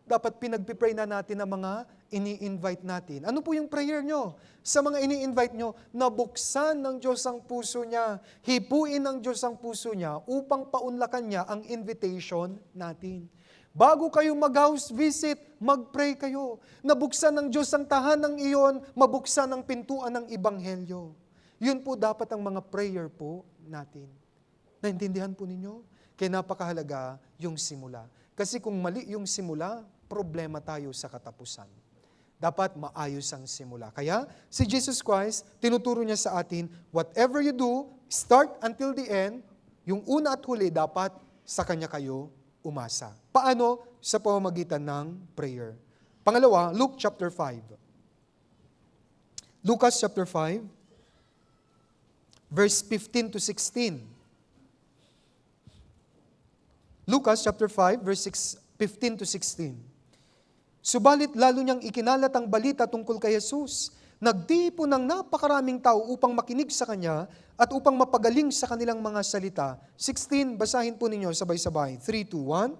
Dapat pinagpipray na natin ang mga ini-invite natin. Ano po yung prayer nyo? Sa mga ini-invite nyo, nabuksan ng Diyos ang puso niya. Hipuin ng Diyos ang puso niya upang paunlakan niya ang invitation natin. Bago kayo mag-house visit, mag-pray kayo. Nabuksan ng Diyos ang tahanang iyon, mabuksan ang pintuan ng Ebanghelyo. Yun po dapat ang mga prayer po natin. Naintindihan po ninyo? Kaya napakahalaga yung simula. Kasi kung mali yung simula, problema tayo sa katapusan. Dapat maayos ang simula. Kaya si Jesus Christ, tinuturo niya sa atin, whatever you do, start until the end, Yung una at huli, dapat sa Kanya kayo umasa. Paano? Sa pamamagitan ng prayer. Pangalawa, Luke chapter 5. Lucas chapter 5, verse 15 to 16. Lucas chapter 5, verse 15 to 16. Subalit lalo niyang ikinalat ang balita tungkol kay Jesus. Nagtipon ng napakaraming tao upang makinig sa Kanya at upang mapagaling sa kanilang mga salita. 16, basahin po ninyo sabay-sabay. 3, 2, 1.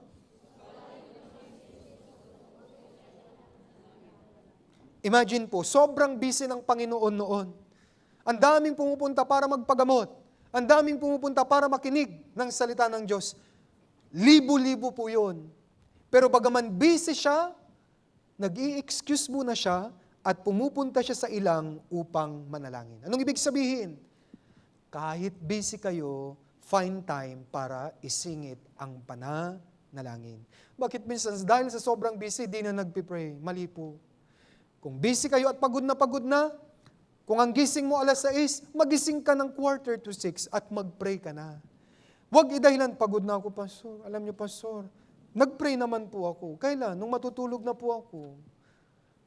Imagine po, sobrang busy ng Panginoon noon. Ang daming pumupunta para magpagamot. Ang daming pumupunta para makinig ng salita ng Diyos. Libo-libo po yun. Pero bagaman busy siya, nag-i-excuse muna siya at pumupunta siya sa ilang upang manalangin. Anong ibig sabihin? Kahit busy kayo, find time para isingit ang pananalangin. Bakit minsan? Dahil sa sobrang busy, di na nagpipray. Mali po. Kung busy kayo at pagod na, kung ang gising mo alas 6, magising ka ng 5:45 at mag-pray ka na. Huwag idahilan, pagod na ako, Pastor. Alam niyo, Pastor, nag-pray naman po ako. Kailan? Nung matutulog na po ako.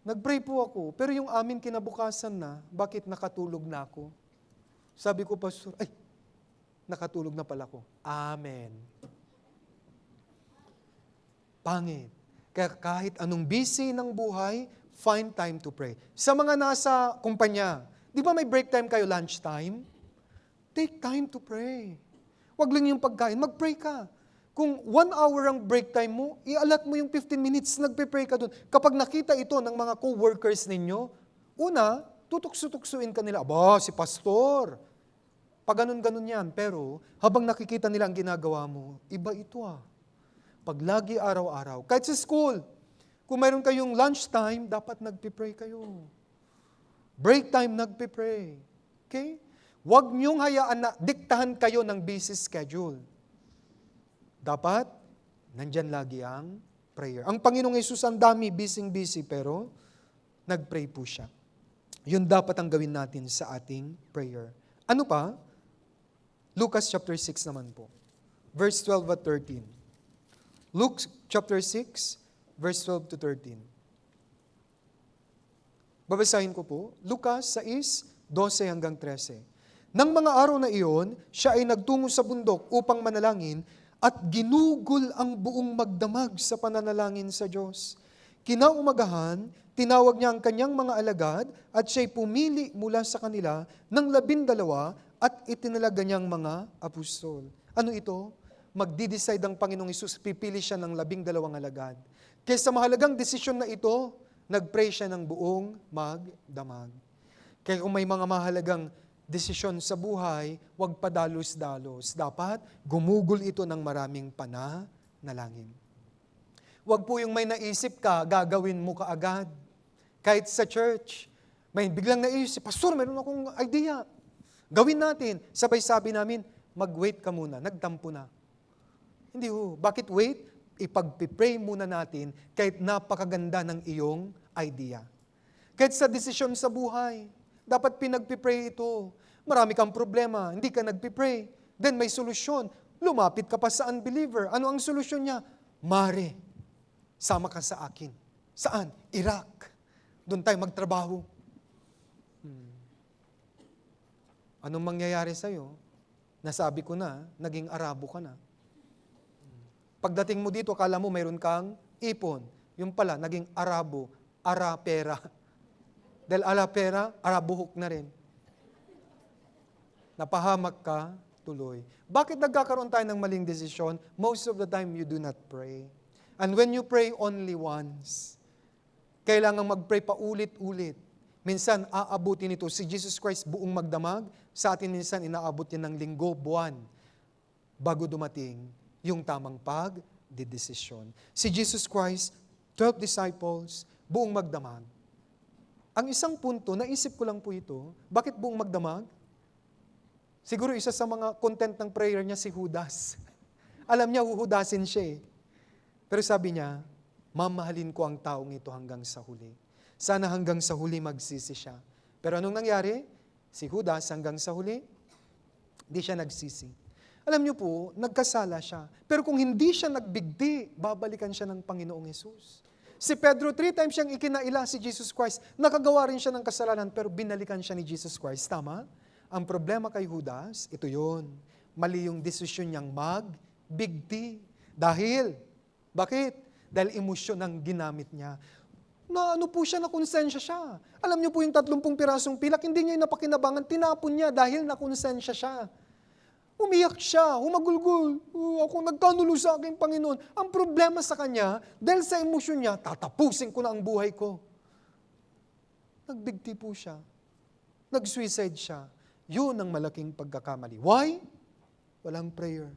Nag-pray po ako. Pero yung amin kinabukasan na, bakit nakatulog na ako? Sabi ko, Pastor, nakatulog na pala ako. Amen. Pangit. Kaya kahit anong busy ng buhay, find time to pray. Sa mga nasa kumpanya, di ba may break time kayo, lunch time? Take time to pray. Huwag lang yung pagkain, mag-pray ka. Kung 1 hour ang break time mo, ialat mo yung 15 minutes, nagpe-pray ka doon. Kapag nakita ito ng mga co-workers ninyo, una, tutukso-tuksuin ka nila, aba, si pastor. Pag ganun-ganun yan. Pero, habang nakikita nila ang ginagawa mo, iba ito Pag lagi araw-araw, kahit sa school, kung mayroon kayong lunch time, dapat nagpipray kayo. Break time, nagpipray. Okay? Huwag niyong hayaan na diktahan kayo ng busy schedule. Dapat, nandyan lagi ang prayer. Ang Panginoong Yesus ang dami, busy, pero nagpray po siya. Yun dapat ang gawin natin sa ating prayer. Ano pa? Lucas chapter 6 naman po. Verse 12 at 13. Luke chapter 6, verse 12 to 13. Babasahin ko po. Lucas 6, 12 hanggang 13. Nang mga araw na iyon, siya ay nagtungo sa bundok upang manalangin at ginugol ang buong magdamag sa pananalangin sa Diyos. Kinaumagahan, tinawag niya ang kanyang mga alagad at siya'y pumili mula sa kanila ng 12 at itinalaga niyang mga apostol. Ano ito? Magdi-decide ang Panginoong Hesus, pipili siya ng 12 alagad. Kaya sa mahalagang desisyon na ito, nag-pray siya ng buong magdamag. Kaya kung may mga mahalagang desisyon sa buhay, huwag padalos-dalos. Dapat gumugol ito ng maraming pananalangin. Huwag po yung may naisip ka, gagawin mo kaagad. Kahit sa church, may biglang naisip, Pastor, meron akong idea. Gawin natin. Sabay sabi namin, mag-wait ka muna, nagtampo na. Hindi ho. Bakit wait? Ipag-pray muna natin kahit napakaganda ng iyong idea. Kahit sa desisyon sa buhay, dapat pinag-pray ito. Marami kang problema, hindi ka nag-pray. Then may solusyon. Lumapit ka pa sa unbeliever. Ano ang solusyon niya? Mare, sama ka sa akin. Saan? Iraq. Doon tayo magtrabaho. Anong mangyayari sa'yo? Nasabi ko na, naging Arabo ka na. Pagdating mo dito, akala mo mayroon kang ipon. Yung pala, naging Arabo, Arapera. Dahil Arapera, Arabuhok na rin. Napahamak ka, tuloy. Bakit nagkakaroon tayo ng maling desisyon? Most of the time, you do not pray. And when you pray only once, kailangan mag-pray pa ulit-ulit. Minsan, aabutin ito. Si Jesus Christ buong magdamag, sa atin minsan inaabot yan ng linggo, buwan, bago dumating yung tamang pagdedesisyon. Si Jesus Christ, 12 disciples, buong magdamag. Ang isang punto, naisip ko lang po ito, bakit buong magdamag? Siguro isa sa mga content ng prayer niya si Judas. Alam niya, huhudasin siya Pero sabi niya, mamahalin ko ang taong ito hanggang sa huli. Sana hanggang sa huli magsisi siya. Pero anong nangyari? Si Judas hanggang sa huli, di siya nagsisi. Alam niyo po, nagkasala siya. Pero kung hindi siya nagbigti, babalikan siya ng Panginoong Hesus. Si Pedro, 3 times siyang ikinaila si Jesus Christ. Nakagawa rin siya ng kasalanan, pero binalikan siya ni Jesus Christ. Tama? Ang problema kay Judas, ito yun. Mali yung desisyon niyang magbigti. Bakit? Dahil emosyon ang ginamit niya. Na ano po siya, nakonsensya siya. Alam niyo po yung 30 pirasong pilak, hindi niya yung napakinabangan, tinapon niya dahil nakonsensya siya. Umiyak siya, humagulgul. Ako nagkanulo sa aking Panginoon. Ang problema sa kanya, dahil sa emosyon niya, tatapusin ko na ang buhay ko. Nagbigti po siya. Nag-suicide siya. Yun ang malaking pagkakamali. Why? Walang prayer.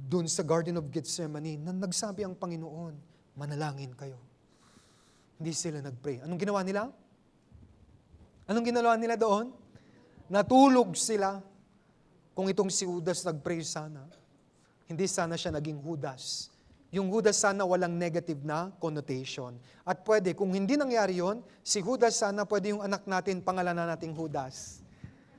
Doon sa Garden of Gethsemane, nagsabi ang Panginoon, manalangin kayo. Hindi sila nag-pray. Anong ginawa nila? Anong ginawa nila doon? Natulog sila. Kung itong si Judas nag-pray sana, hindi sana siya naging Judas. Yung Judas sana walang negative na connotation. At pwede, kung hindi nangyari yon, si Judas sana pwede yung anak natin, pangalanan nating Judas.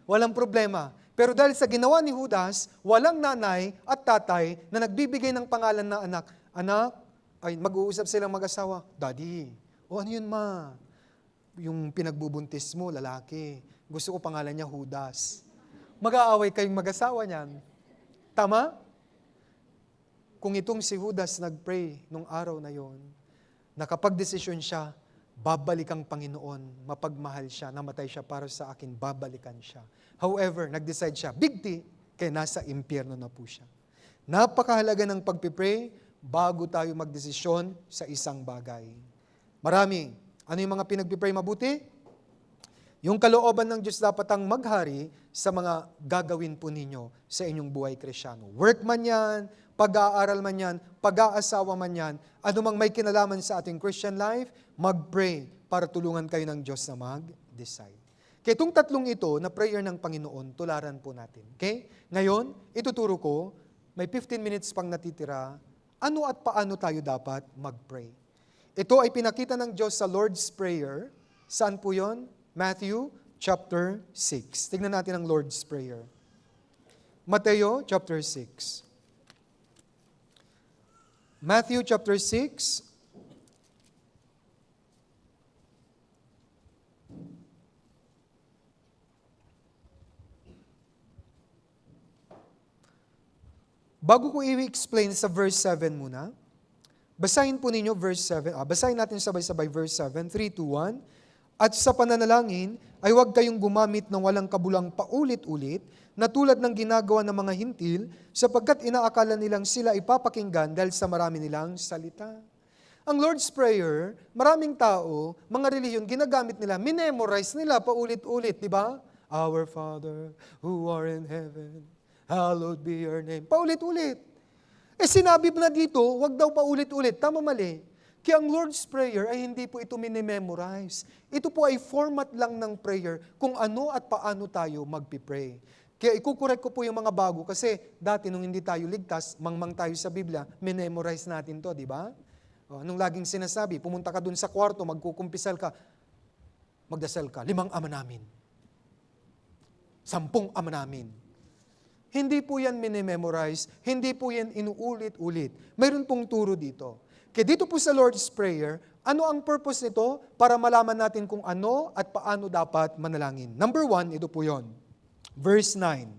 Walang problema. Pero dahil sa ginawa ni Judas, walang nanay at tatay na nagbibigay ng pangalan na anak. Anak, ay mag-uusap silang mag-asawa. Daddy, ano yun ma? Yung pinagbubuntis mo, lalaki. Gusto ko pangalan niya Judas. Mag-aaway kayong mag-asawa niyan. Tama? Kung itong si Judas nag-pray nung araw na yon, nakapag-desisyon siya, babalik ang Panginoon, mapagmahal siya, namatay siya para sa akin, babalikan siya. However, nag-decide siya, bigti, kaya nasa impyerno na po siya. Napakahalaga ng pagpipray bago tayo magdesisyon sa isang bagay. Marami. Ano yung mga pinagpipray mabuti? Yung kalooban ng Diyos dapat ang maghari sa mga gagawin po ninyo sa inyong buhay Kristiyano. Work man yan, pag-aaral man yan, pag-aasawa man yan, anumang may kinalaman sa ating Christian life, mag-pray para tulungan kayo ng Diyos na mag-decide. Kaya itong tatlong ito na prayer ng Panginoon, tularan po natin. Okay? Ngayon, ituturo ko, may 15 minutes pang natitira, ano at paano tayo dapat mag-pray. Ito ay pinakita ng Diyos sa Lord's Prayer. Saan po yon? Matthew chapter 6. Tignan natin ang Lord's Prayer. Mateo chapter 6. Matthew chapter 6. Bago ko i-explain sa verse 7 muna, basahin po ninyo verse 7. Basahin natin sabay-sabay verse 7. 3, 2, 1. At sa pananalangin, ay huwag kayong gumamit ng walang kabulang paulit-ulit na tulad ng ginagawa ng mga hintil sapagkat inaakala nilang sila ipapakinggan dahil sa marami nilang salita. Ang Lord's Prayer, maraming tao, mga relihiyon, ginagamit nila, minemorize nila paulit-ulit, di ba? Our Father who are in heaven, hallowed be your name. Paulit-ulit. Sinabi na dito, huwag daw paulit-ulit. Tama mali. Kaya ang Lord's Prayer ay hindi po ito minememorize. Ito po ay format lang ng prayer kung ano at paano tayo magpipray. Kaya ikukorek ko po yung mga bago kasi dati nung hindi tayo ligtas, mangmang tayo sa Biblia, minemorize natin to, di ba? Nung laging sinasabi, pumunta ka dun sa kwarto, magkukumpisal ka, magdasal ka, 5 ama namin. 10 ama namin. Hindi po yan minememorize, hindi po yan inuulit-ulit. Mayroon pong turo dito. Kaya dito po sa Lord's Prayer, ano ang purpose nito? Para malaman natin kung ano at paano dapat manalangin. Number 1, ito po yon. Verse 9.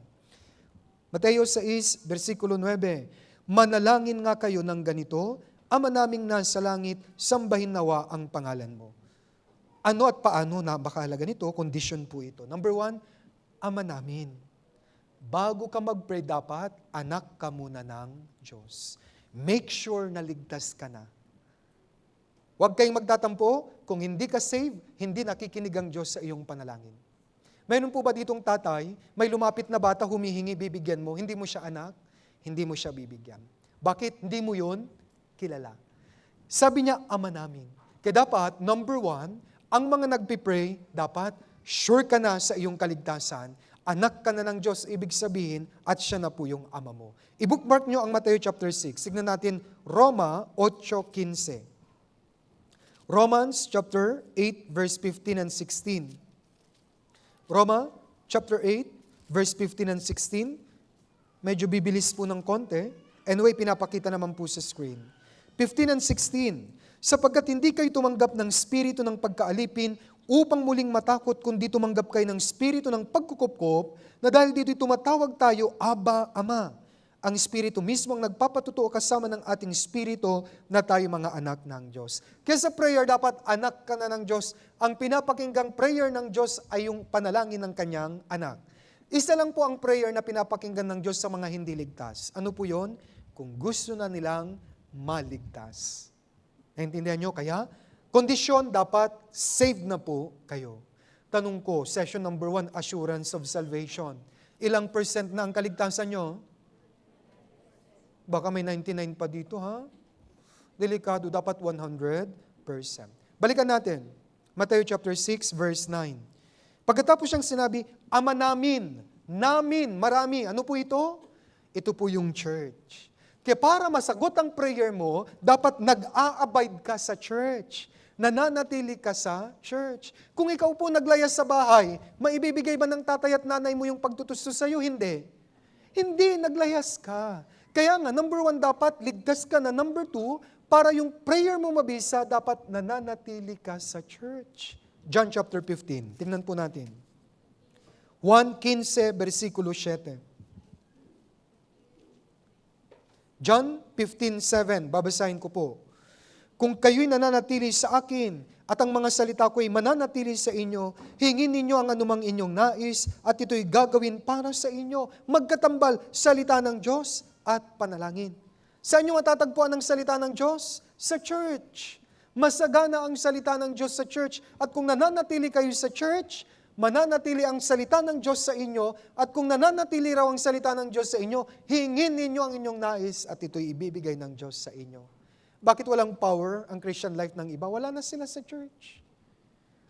Mateo 6, versikulo 9. Manalangin nga kayo ng ganito, Ama naming nasa langit, sambahin nawa ang pangalan mo. Ano at paano na bakahalaga nito? Condition po ito. Number 1, Ama namin. Bago ka mag-pray dapat, anak ka muna ng Diyos. Make sure na ligtas ka na. Huwag kayong magtatampo, kung hindi ka saved, hindi nakikinig ang Diyos sa iyong panalangin. Mayroon po ba ditong tatay, may lumapit na bata, humihingi, bibigyan mo, hindi mo siya anak, hindi mo siya bibigyan. Bakit? Hindi mo yun kilala. Sabi niya, Ama namin. Kaya dapat, number 1, ang mga nagpipray, dapat sure ka na sa iyong kaligtasan, anak ka na ng Diyos, ibig sabihin, at siya na po yung ama mo. I-bookmark nyo ang Mateo chapter 6. Tignan natin, Roma 8:15. Romans chapter 8, verse 15 and 16. Roma chapter 8, verse 15 and 16. Medyo bibilis po ng konti. Anyway, pinapakita naman po sa screen. 15 and 16. Sapagkat hindi kayo tumanggap ng spirito ng pagkaalipin upang muling matakot, kundi tumanggap kayo ng spirito ng pagkukupkop, na dahil dito'y tumatawag tayo, Aba, Ama. Ang Espiritu mismo ang nagpapatutuo kasama ng ating Espiritu na tayo mga anak ng Diyos. Kaya sa prayer, dapat anak ka na ng Diyos. Ang pinapakinggang prayer ng Diyos ay yung panalangin ng kanyang anak. Isa lang po ang prayer na pinapakinggan ng Diyos sa mga hindi ligtas. Ano po yun? Kung gusto na nilang maligtas. Naintindihan nyo? Kaya, kondisyon, dapat saved na po kayo. Tanong ko, session number 1, assurance of salvation. Ilang percent na ang kaligtasan nyo? Baka may 99 pa dito, ha? Delikado, dapat 100%. Balikan natin. Matthew chapter 6, verse 9. Pagkatapos siyang sinabi, Ama namin, marami. Ano po ito? Ito po yung church. Kaya para masagot ang prayer mo, dapat nag-a-abide ka sa church. Nananatili ka sa church. Kung ikaw po naglayas sa bahay, maibibigay ba ng tatay at nanay mo yung pagtutusto sa iyo? Hindi. Hindi, naglayas ka. Kaya nga, number 1, dapat ligtas ka na. Number 2, para yung prayer mo mabisa, dapat nananatili ka sa church. John chapter 15. Tingnan po natin. 1:15, versikulo 7. John 15:7. Babasahin ko po. Kung kayo'y nananatili sa akin at ang mga salita ko'y mananatili sa inyo, hingin ninyo ang anumang inyong nais at ito'y gagawin para sa inyo. Magkatambal, salita ng Diyos at panalangin. Saan nyo matatagpuan ang salita ng Diyos? Sa church. Masagana ang salita ng Diyos sa church. At kung nananatili kayo sa church, mananatili ang salita ng Diyos sa inyo. At kung nananatili raw ang salita ng Diyos sa inyo, hingin ninyo ang inyong nais at ito'y ibibigay ng Diyos sa inyo. Bakit walang power ang Christian life ng iba? Wala na sila sa church.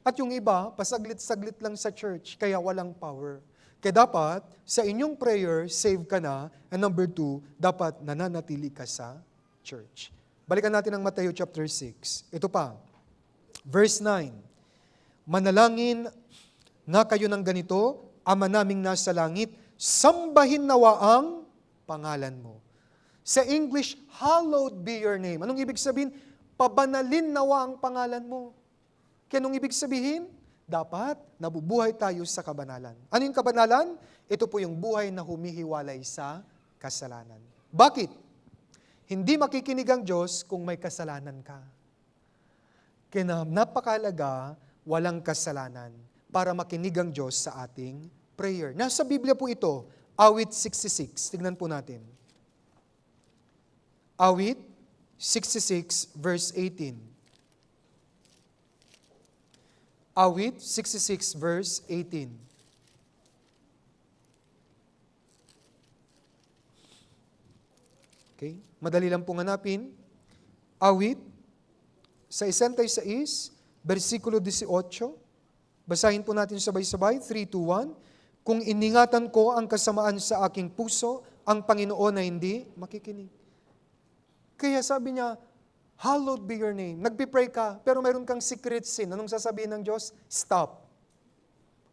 At yung iba, pasaglit-saglit lang sa church, kaya walang power. Kaya dapat, sa inyong prayer, save ka na. And number 2, dapat nananatili ka sa church. Balikan natin ang Matthew chapter 6. Ito pa, verse 9. Manalangin nga kayo ng ganito, Ama naming nasa langit, sambahin nawa ang pangalan mo. Sa English, hallowed be your name. Anong ibig sabihin? Pabanalin nawa ang pangalan mo. Kaya anong ibig sabihin? Dapat nabubuhay tayo sa kabanalan. Ano yung kabanalan? Ito po yung buhay na humihiwalay sa kasalanan. Bakit? Hindi makikinig ang Diyos kung may kasalanan ka. Kaya napakahalaga, walang kasalanan para makinig ang Diyos sa ating prayer. Nasa Biblia po ito, Awit 66. Tignan po natin. Awit 66 verse 18. Awit 66 verse 18. Okay, madali lang pong hanapin. Awit sa 66, versikulo 18. Basahin po natin sabay-sabay, 3, 2, 1. Kung iningatan ko ang kasamaan sa aking puso, ang Panginoon na hindi makikinig. Kaya sabi niya, hallowed be your name. Nagpipray ka, pero mayroon kang secret sin. Anong sasabihin ng Diyos? Stop.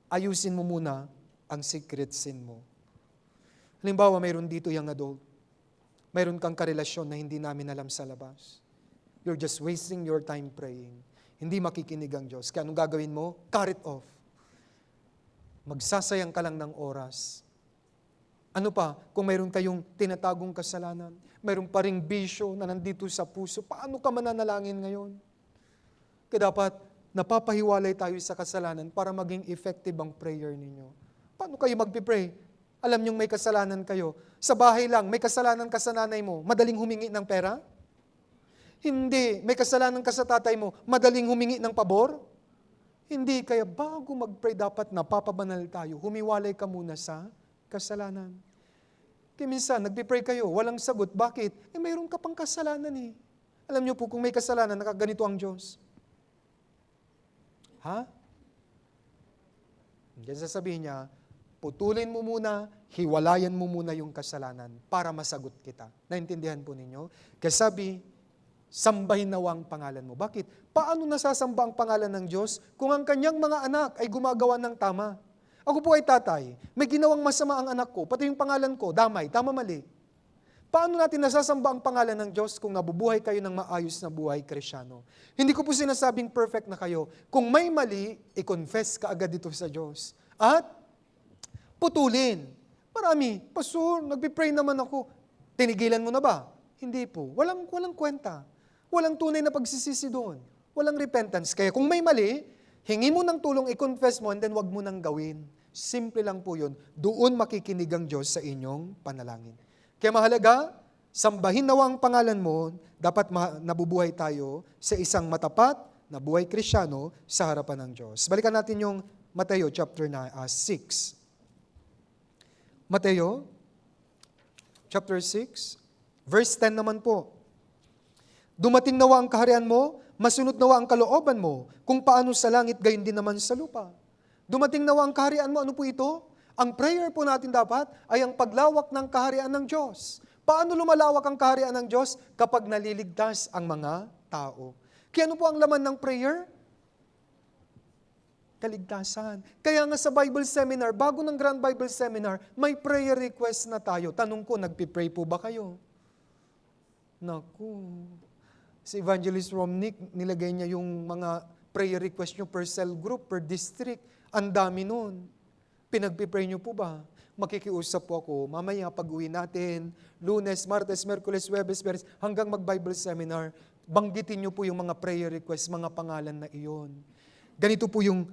Ayusin mo muna ang secret sin mo. Halimbawa, mayroon dito young adult. Mayroon kang karelasyon na hindi namin alam sa labas. You're just wasting your time praying. Hindi makikinig ang Diyos. Kaya anong gagawin mo? Cut it off. Magsasayang ka lang ng oras. Ano pa? Kung mayroon kayong tinatagong kasalanan, mayroon pa ring bisyo na nandito sa puso, paano ka mananalangin ngayon? Kaya dapat napapahiwalay tayo sa kasalanan para maging effective ang prayer ninyo. Paano kayo magpipray? Alam niyong may kasalanan kayo. Sa bahay lang, may kasalanan ka sa nanay mo, madaling humingi ng pera? Hindi. May kasalanan ka sa tatay mo, madaling humingi ng pabor? Hindi. Kaya bago mag-pray, dapat napapabanal tayo. Humiwalay ka muna sa kasalanan. Kaya minsan, nagpipray kayo, walang sagot. Bakit? Mayroon ka pang kasalanan eh. Alam niyo po, kung may kasalanan, nakaganito ang Diyos. Ha? Diyan sasabihin niya, putulin mo muna, hiwalayan mo muna yung kasalanan para masagot kita. Naintindihan po ninyo? Kaya sabi, sambahin nawa ang pangalan mo. Bakit? Paano nasasamba ang pangalan ng Diyos kung ang kanyang mga anak ay gumagawa ng tama? Ako po ay tatay, may ginawang masama ang anak ko, pati yung pangalan ko, damay, tama mali. Paano natin nasasamba ang pangalan ng Diyos kung nabubuhay kayo ng maayos na buhay Kristyano? Hindi ko po sinasabing perfect na kayo. Kung may mali, i-confess ka agad dito sa Diyos. At putulin. Marami, Pastor, nagpipray naman ako. Tinigilan mo na ba? Hindi po. Walang kwenta. Walang tunay na pagsisisi doon. Walang repentance. Kaya kung may mali, hingi mo ng tulong, i-confess mo, and then wag mo nang gawin. Simple lang po yun. Doon makikinig ang Diyos sa inyong panalangin. Kaya mahalaga, sambahin nawa ang pangalan mo, dapat nabubuhay tayo sa isang matapat na buhay Kristyano sa harapan ng Diyos. Balikan natin yung Mateo chapter 6. Mateo chapter 6, verse 10 naman po. Dumating nawa ang kaharian mo, masunod nawa ang kalooban mo, kung paano sa langit, gayon din naman sa lupa. Dumating nawa ang kaharian mo, ano po ito? Ang prayer po natin dapat ay ang paglawak ng kaharian ng Diyos. Paano lumalawak ang kaharian ng Diyos? Kapag naliligtas ang mga tao. Kaya ano po ang laman ng prayer? Kaligtasan. Kaya nga sa Bible Seminar, bago ng Grand Bible Seminar, may prayer request na tayo. Tanong ko, nagpipray po ba kayo? Naku. Si Evangelist Romnick, nilagay niya yung mga prayer request nyo per cell group, per district. Ang dami nun. Pinagpipray nyo po ba? Makikiusap po ako, mamaya pag-uwi natin, Lunes, Martes, Merkules, Huwebes, Biyernes, hanggang mag-Bible Seminar, banggitin nyo po yung mga prayer request, mga pangalan na iyon. Ganito po yung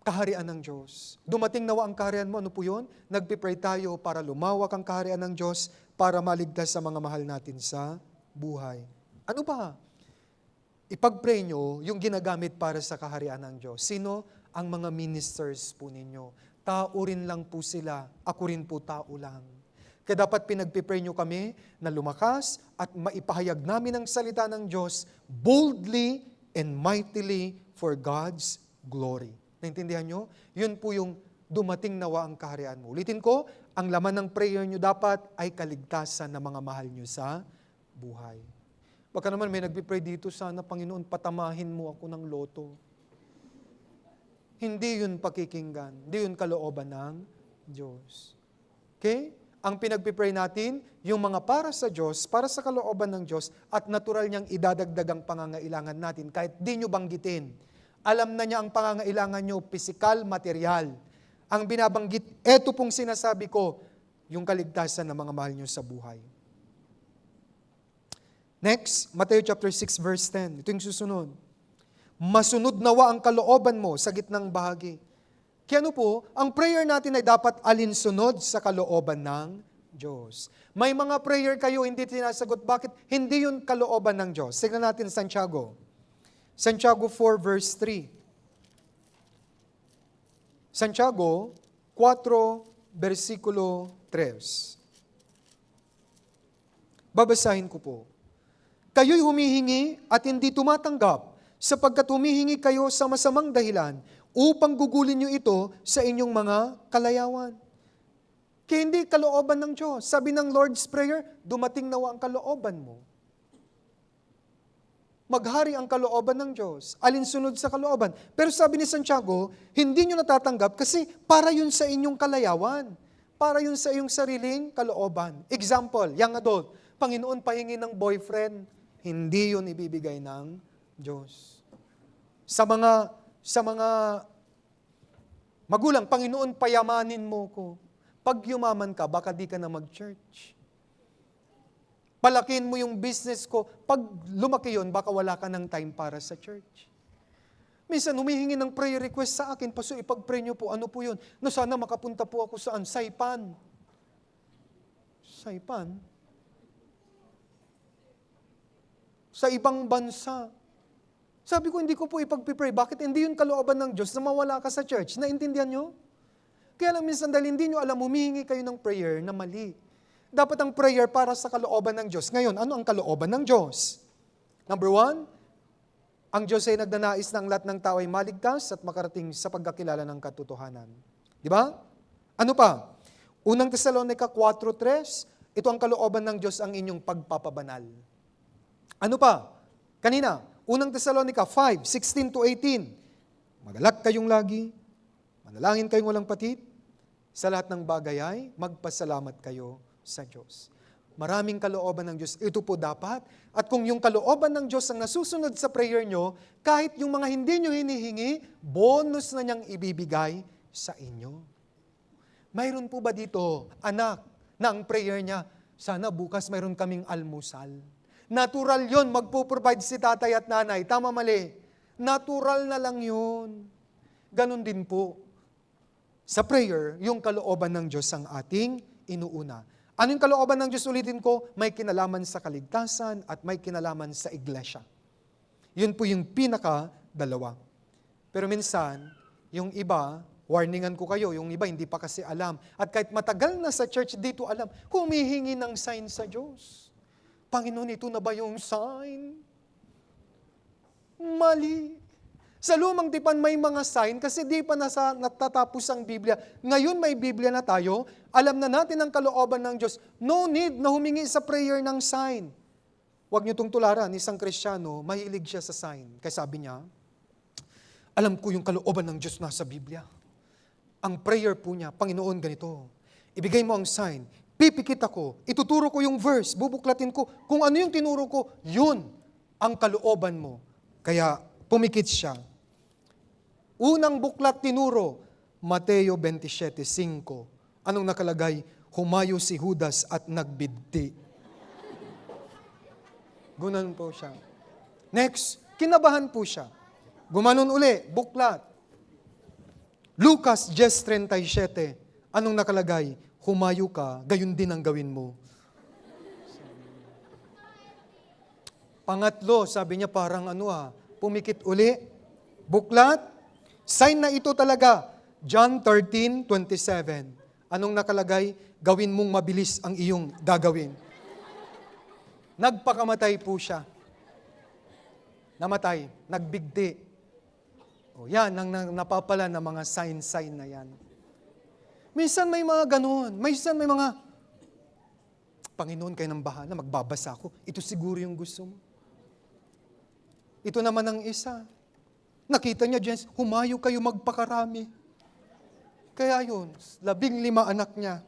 kaharian ng Diyos. Dumating nawa ang kaharian mo, ano po yun? Nagpipray tayo para lumawak ang kaharian ng Diyos, para maligtas sa mga mahal natin sa buhay. Ano ba? Ipag-pray nyo yung ginagamit para sa kaharian ng Diyos. Sino? Ang mga ministers po ninyo. Tao rin lang po sila. Ako rin po tao lang. Kaya dapat pinagpipray nyo kami na lumakas at maipahayag namin ang salita ng Diyos boldly and mightily for God's glory. Naintindihan nyo? Yun po yung dumating nawa ang kaharian mo. Ulitin ko, ang laman ng prayer nyo dapat ay kaligtasan ng mga mahal nyo sa buhay. Baka naman may nagpipray dito, sana Panginoon, patamahin mo ako ng loto. Hindi yun pakikinggan. Hindi yun kalooban ng Diyos. Okay? Ang pinagpipray natin, yung mga para sa Diyos, para sa kalooban ng Diyos, at natural niyang idadagdag ang pangangailangan natin, kahit di nyo banggitin. Alam na niya ang pangangailangan nyo, pisikal, material. Ang binabanggit, eto pong sinasabi ko, yung kaligtasan ng mga mahal nyo sa buhay. Next, Matthew chapter 6, verse 10. Ito yung susunod. Masunod nawa ang kalooban mo sa gitnang bahagi. Kaya ano po, ang prayer natin ay dapat alinsunod sa kalooban ng Diyos. May mga prayer kayo hindi tinasagot. Bakit? Hindi yun kalooban ng Diyos. Tignan natin Santiago. Santiago 4 verse 3. Santiago 4 versikulo 3. Babasahin ko po. Kayo'y humihingi at hindi tumatanggap, sapagkat humihingi kayo sa masamang dahilan upang gugulin nyo ito sa inyong mga kalayawan. Kaya hindi kalooban ng Diyos. Sabi ng Lord's Prayer, dumating nawa ang kalooban mo. Maghari ang kalooban ng Diyos. Alinsunod sa kalooban. Pero sabi ni Santiago, hindi nyo natatanggap kasi para yun sa inyong kalayawan. Para yun sa iyong sariling kalooban. Example, young adult, Panginoon pahingi ng boyfriend, hindi yun ibibigay ng Diyos. Sa mga magulang, Panginoon, payamanin mo ko. Pag yumaman ka, baka di ka na mag-church. Palakin mo yung business ko. Pag lumaki yun, baka wala ka ng time para sa church. Minsan, humihingi ng prayer request sa akin, Paso, ipag-pray nyo po. Ano po yun? No, sana makapunta po ako saan? Saipan. Saipan? Sa ibang bansa. Sabi ko, hindi ko po ipag-pray. Bakit hindi yun kalooban ng Diyos na mawala ka sa church? Naintindihan nyo? Kaya lang minsan dahil hindi nyo alam, humihingi kayo ng prayer na mali. Dapat ang prayer para sa kalooban ng Diyos. Ngayon, ano ang kalooban ng Diyos? Number 1, ang Diyos ay nagnanais ng lahat ng tao ay maligtas at makarating sa pagkakilala ng katotohanan. Di ba? Ano pa? Unang Tesalonica 4:3, ito ang kalooban ng Diyos, ang inyong pagpapabanal. Ano pa? Kanina, Unang Tesalonica 5:16-18, magalak kayong lagi, Manalangin kayong walang patid. Sa lahat ng bagay ay magpasalamat kayo sa Diyos. Maraming kalooban ng Diyos. Ito po dapat. At kung yung kalooban ng Diyos ang nasusunod sa prayer nyo, kahit yung mga hindi nyo hinihingi, bonus na niyang ibibigay sa inyo. Mayroon po ba dito, anak, na ang prayer niya, sana bukas mayroon kaming almusal. Natural yon, magpo-provide si tatay at nanay. Tama, mali. Natural na lang yun. Ganon din po. Sa prayer, yung kalooban ng Diyos ang ating inuuna. Ano yung kalooban ng Diyos, ulitin ko? May kinalaman sa kaligtasan at may kinalaman sa iglesia. Yun po yung pinaka-dalawa. Pero minsan, yung iba, warningan ko kayo, yung iba hindi pa kasi alam. At kahit matagal na sa church, dito alam, humihingi ng sign sa Diyos. Panginoon, ito na ba yung sign? Mali. Sa lumang tipan may mga sign kasi di pa natatapos ang Biblia. Ngayon may Biblia na tayo, alam na natin ang kalooban ng Diyos. No need na humingi sa prayer ng sign. Huwag niyo itong tularan, isang Kristiyano, mahilig siya sa sign. Kaya sabi niya, alam ko yung kalooban ng Diyos nasa Biblia. Ang prayer po niya, Panginoon ganito, ibigay mo ang sign, pipikit ako, ituturo ko yung verse, bubuklatin ko, kung ano yung tinuro ko, yun ang kalooban mo. Kaya pumikit siya. Unang buklat tinuro, Mateo 27:5. Anong nakalagay? Humayo si Judas at nagbidti. Gunan po siya. Next, kinabahan po siya. Gumanon uli, buklat. Lucas 10:37. Anong nakalagay? Humayo ka, gayon din ang gawin mo. Pangatlo, sabi niya parang pumikit uli. Buklat. Sign na ito talaga. John 13:27. Anong nakalagay? Gawin mong mabilis ang iyong gagawin. Nagpakamatay po siya. Namatay. Nagbigti. O yan, ang napapala na mga sign na yan. Minsan may mga ganun. Minsan may mga, Panginoon, kayo nang bahala, magbabasa ako. Ito siguro yung gusto mo. Ito naman ang isa. Nakita niya, Jens, humayo kayo magpakarami. Kaya yun, 15 anak niya.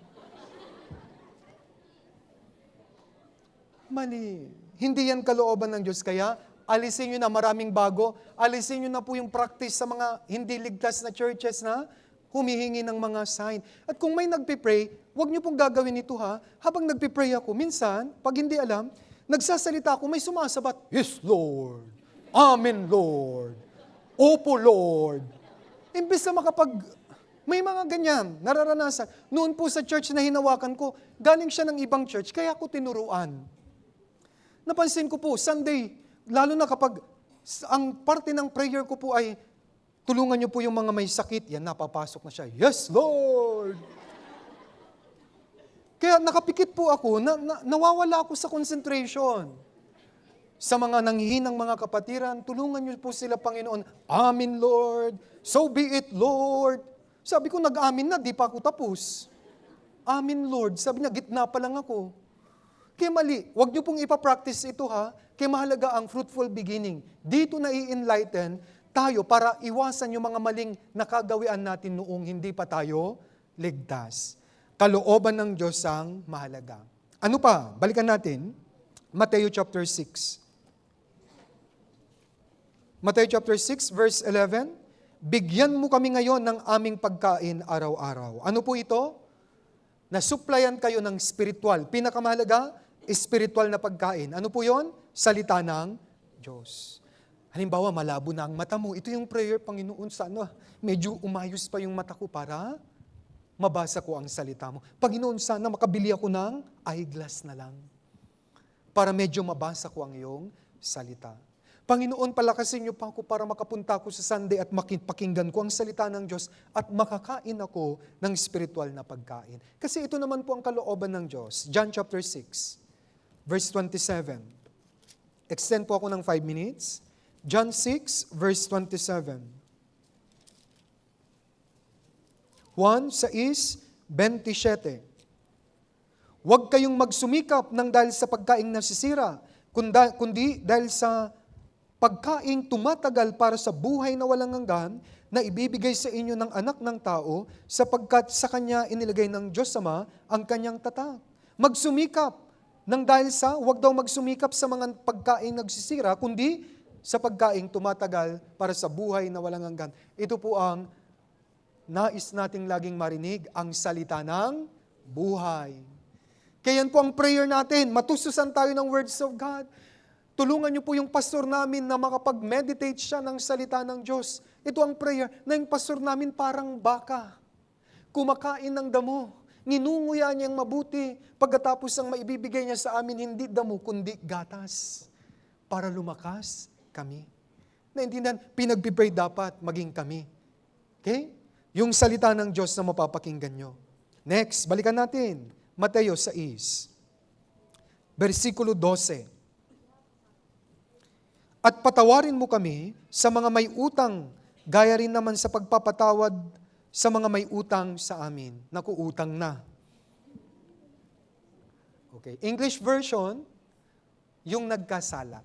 Mali. Hindi yan kalooban ng Diyos. Kaya, alisin nyo na maraming bago. Alisin nyo na po yung practice sa mga hindi ligtas na churches na humihingi ng mga sign. At kung may nagpipray, huwag nyo pong gagawin ito Habang nagpipray ako, minsan, pag hindi alam, nagsasalita ako, may sumasabat, Yes, Lord. Amen, Lord. Opo, Lord. Imbes na may mga ganyan, nararanasan. Noon po sa church na hinawakan ko, galing siya ng ibang church, kaya ako tinuruan. Napansin ko po, Sunday, lalo na kapag ang parte ng prayer ko po ay, tulungan niyo po yung mga may sakit, yan, napapasok na siya, Yes, Lord. Kaya nakapikit po ako, nawawala ako sa concentration. Sa mga nanghihinang mga kapatiran, tulungan niyo po sila, Panginoon. Amen, Lord. So be it, Lord. Sabi ko, nag-amin na, di pa ako tapos. Amen, Lord. Sabi niya, gitna pa lang ako. Kaya mali, huwag niyo pong ipapractice ito Kaya mahalaga ang fruitful beginning. Dito na i-enlighten tayo para iwasan yung mga maling nakagawian natin noong hindi pa tayo ligtas. Kalooban ng Diyos ang mahalaga. Ano pa? Balikan natin. Matthew chapter 6. Matthew chapter 6, verse 11, bigyan mo kami ngayon ng aming pagkain araw-araw. Ano po ito? Nasuplayan kayo ng spiritual. Pinakamahalaga, spiritual na pagkain. Ano po yon? Salita ng Diyos. Halimbawa, malabo na ang mata mo. Ito yung prayer, Panginoon, sana medyo umayos pa yung mata ko para mabasa ko ang salita mo. Panginoon, sana makabili ako ng eyeglass na lang para medyo mabasa ko ang iyong salita. Panginoon, palakasin niyo pa ako para makapunta ako sa Sunday at pakinggan ko ang salita ng Diyos at makakain ako ng spiritual na pagkain. Kasi ito naman po ang kalooban ng Diyos. John chapter 6, verse 27. Extend po ako ng 5 minutes. John 6, verse 27. 1:27. Huwag kayong magsumikap ng dahil sa pagkaing nasisira, kundi dahil sa pagkaing tumatagal para sa buhay na walang hanggan, na ibibigay sa inyo ng anak ng tao, sapagkat sa Kanya inilagay ng Diyos Ama ang Kanyang tatak. Magsumikap, huwag daw magsumikap sa mga pagkaing nagsisira, kundi sa pagkaing tumatagal para sa buhay na walang hanggan. Ito po ang nais nating laging marinig, ang salita ng buhay. Kaya yan po ang prayer natin, matususan tayo ng words of God. Tulungan niyo po yung pastor namin na makapag-meditate siya ng salita ng Diyos. Ito ang prayer na yung pastor namin parang baka. Kumakain ng damo. Nginunguya niyang mabuti. Pagkatapos ang maibibigay niya sa amin, hindi damo, kundi gatas. Para lumakas kami. Naintindihan, pinagpipray dapat maging kami. Okay? Yung salita ng Diyos na mapapakinggan nyo. Next, balikan natin. Mateo 6, versikulo 12. At patawarin mo kami sa mga may utang, gaya rin naman sa pagpapatawad sa mga may utang sa amin. Naku, utang na. Okay, English version, yung nagkasala.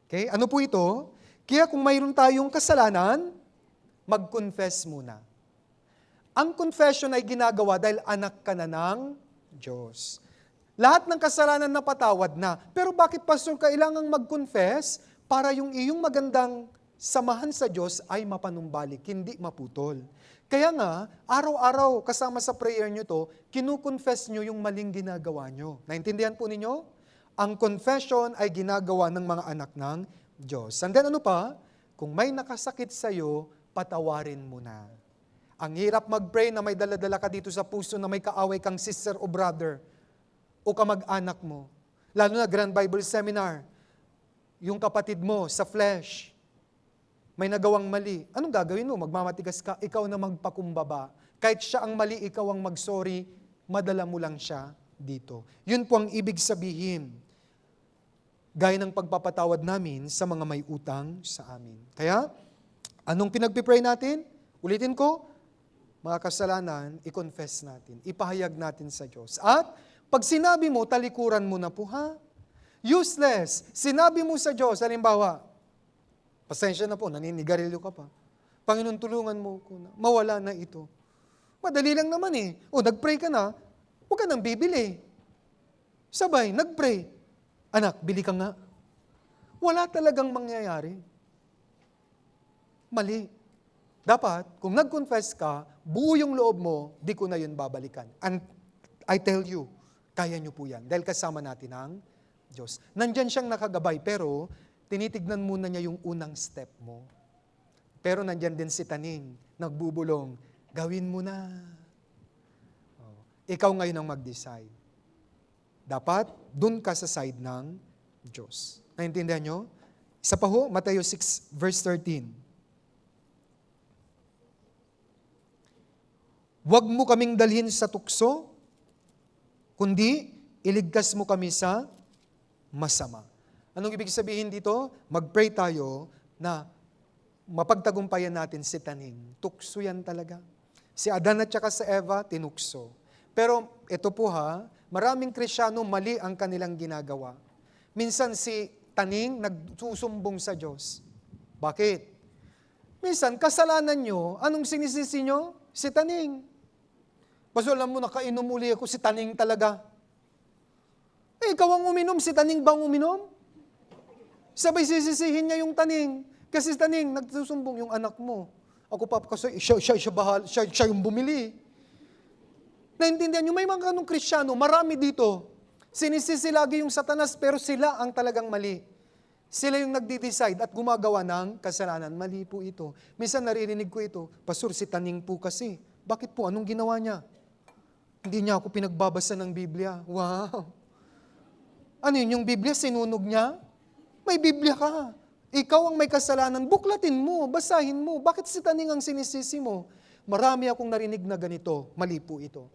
Okay, ano po ito? Kaya kung mayroon tayong kasalanan, mag-confess muna. Ang confession ay ginagawa dahil anak ka na ng Diyos. Lahat ng kasalanan napatawad na. Pero bakit, Pastor, kailangang mag-confess para yung iyong magandang samahan sa Diyos ay mapanumbalik, hindi maputol. Kaya nga, araw-araw kasama sa prayer nyo to, kinukonfess nyo yung maling ginagawa nyo. Naintindihan po ninyo? Ang confession ay ginagawa ng mga anak ng Diyos. And then ano pa? Kung may nakasakit sa'yo, patawarin mo na. Ang hirap mag-pray na may dala-dala ka dito sa puso na may kaaway kang sister o brother o kamag-anak mo. Lalo na Grand Bible Seminar, yung kapatid mo sa flesh, may nagawang mali. Anong gagawin mo? Magmamatigas ka, ikaw na magpakumbaba. Kahit siya ang mali, ikaw ang mag-sorry, madala mo lang siya dito. Yun po ang ibig sabihin, gaya ng pagpapatawad namin sa mga may utang sa amin. Kaya, anong pinagpipray natin? Ulitin ko, mga kasalanan, i-confess natin, ipahayag natin sa Diyos. At pag sinabi mo, talikuran mo na po, ha? Useless. Sinabi mo sa Diyos, halimbawa, pasensya na po, naninigarilyo ka pa. Panginoon, tulungan mo ko na, mawala na ito. Madali lang naman eh. O, nag-pray ka na, huwag ka nang bibili. Sabay, nag-pray. Anak, bili ka nga. Wala talagang mangyayari. Mali. Dapat, kung nag-confess ka, buo yung loob mo, di ko na yun babalikan. And I tell you, kaya nyo po yan. Dahil kasama natin ang Diyos. Nandyan siyang nakagabay, pero tinitignan muna niya yung unang step mo. Pero nandyan din si Taning, nagbubulong, gawin mo na. Ikaw ngayon ang mag-decide. Dapat, dun ka sa side ng Diyos. Naintindihan nyo? Isa pa ho, Mateo 6, verse 13. Huwag mo kaming dalhin sa tukso, kundi iligtas mo kami sa masama. Anong ibig sabihin dito? Mag-pray tayo na mapagtagumpayan natin si Taning. Tukso yan talaga. Si Adan at saka si Eva, tinukso. Pero ito po ha, maraming Kristiyano mali ang kanilang ginagawa. Minsan si Taning nagsusumbong sa Diyos. Bakit? Minsan, kasalanan nyo, anong sinisisi nyo? Si Taning. Basta alam mo, nakainom uli ako, si Taning talaga. Eh, ikaw ang uminom, si Taning bang uminom? Sabay sisisihin niya yung Taning. Kasi Taning, nagsusumbong yung anak mo. Ako pa, kasi siya yung bumili. Naintindihan nyo, may mga ganong Kristiyano, marami dito. Sinisisi lagi yung Satanas, pero sila ang talagang mali. Sila yung nagdi-decide at gumagawa ng kasalanan. Mali po ito. Minsan naririnig ko ito, Pastor, si Taning po kasi. Bakit po? Anong ginawa niya? Hindi niya ako pinagbabasa ng Biblia. Wow! Ano yun? Yung Biblia, sinunog niya? May Biblia ka. Ikaw ang may kasalanan. Buklatin mo, basahin mo. Bakit si Taning ang sinisisi mo? Marami akong narinig na ganito. Mali po ito.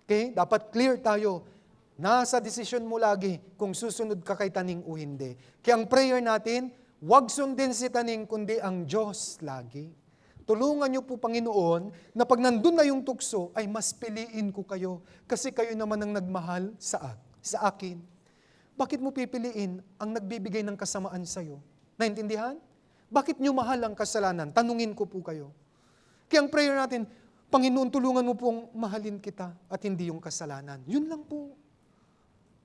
Okay? Dapat clear tayo. Nasa desisyon mo lagi kung susunod ka kay Taning o hindi. Kaya ang prayer natin, huwag sundin si Taning, kundi ang Diyos lagi. Tulungan niyo po, Panginoon, na pag nandun na yung tukso, ay mas piliin ko kayo. Kasi kayo naman ang nagmahal sa akin. Bakit mo pipiliin ang nagbibigay ng kasamaan sa'yo? Naintindihan? Bakit nyo mahal ang kasalanan? Tanungin ko po kayo. Kaya ang prayer natin, Panginoon, tulungan mo pong mahalin kita at hindi yung kasalanan. Yun lang po.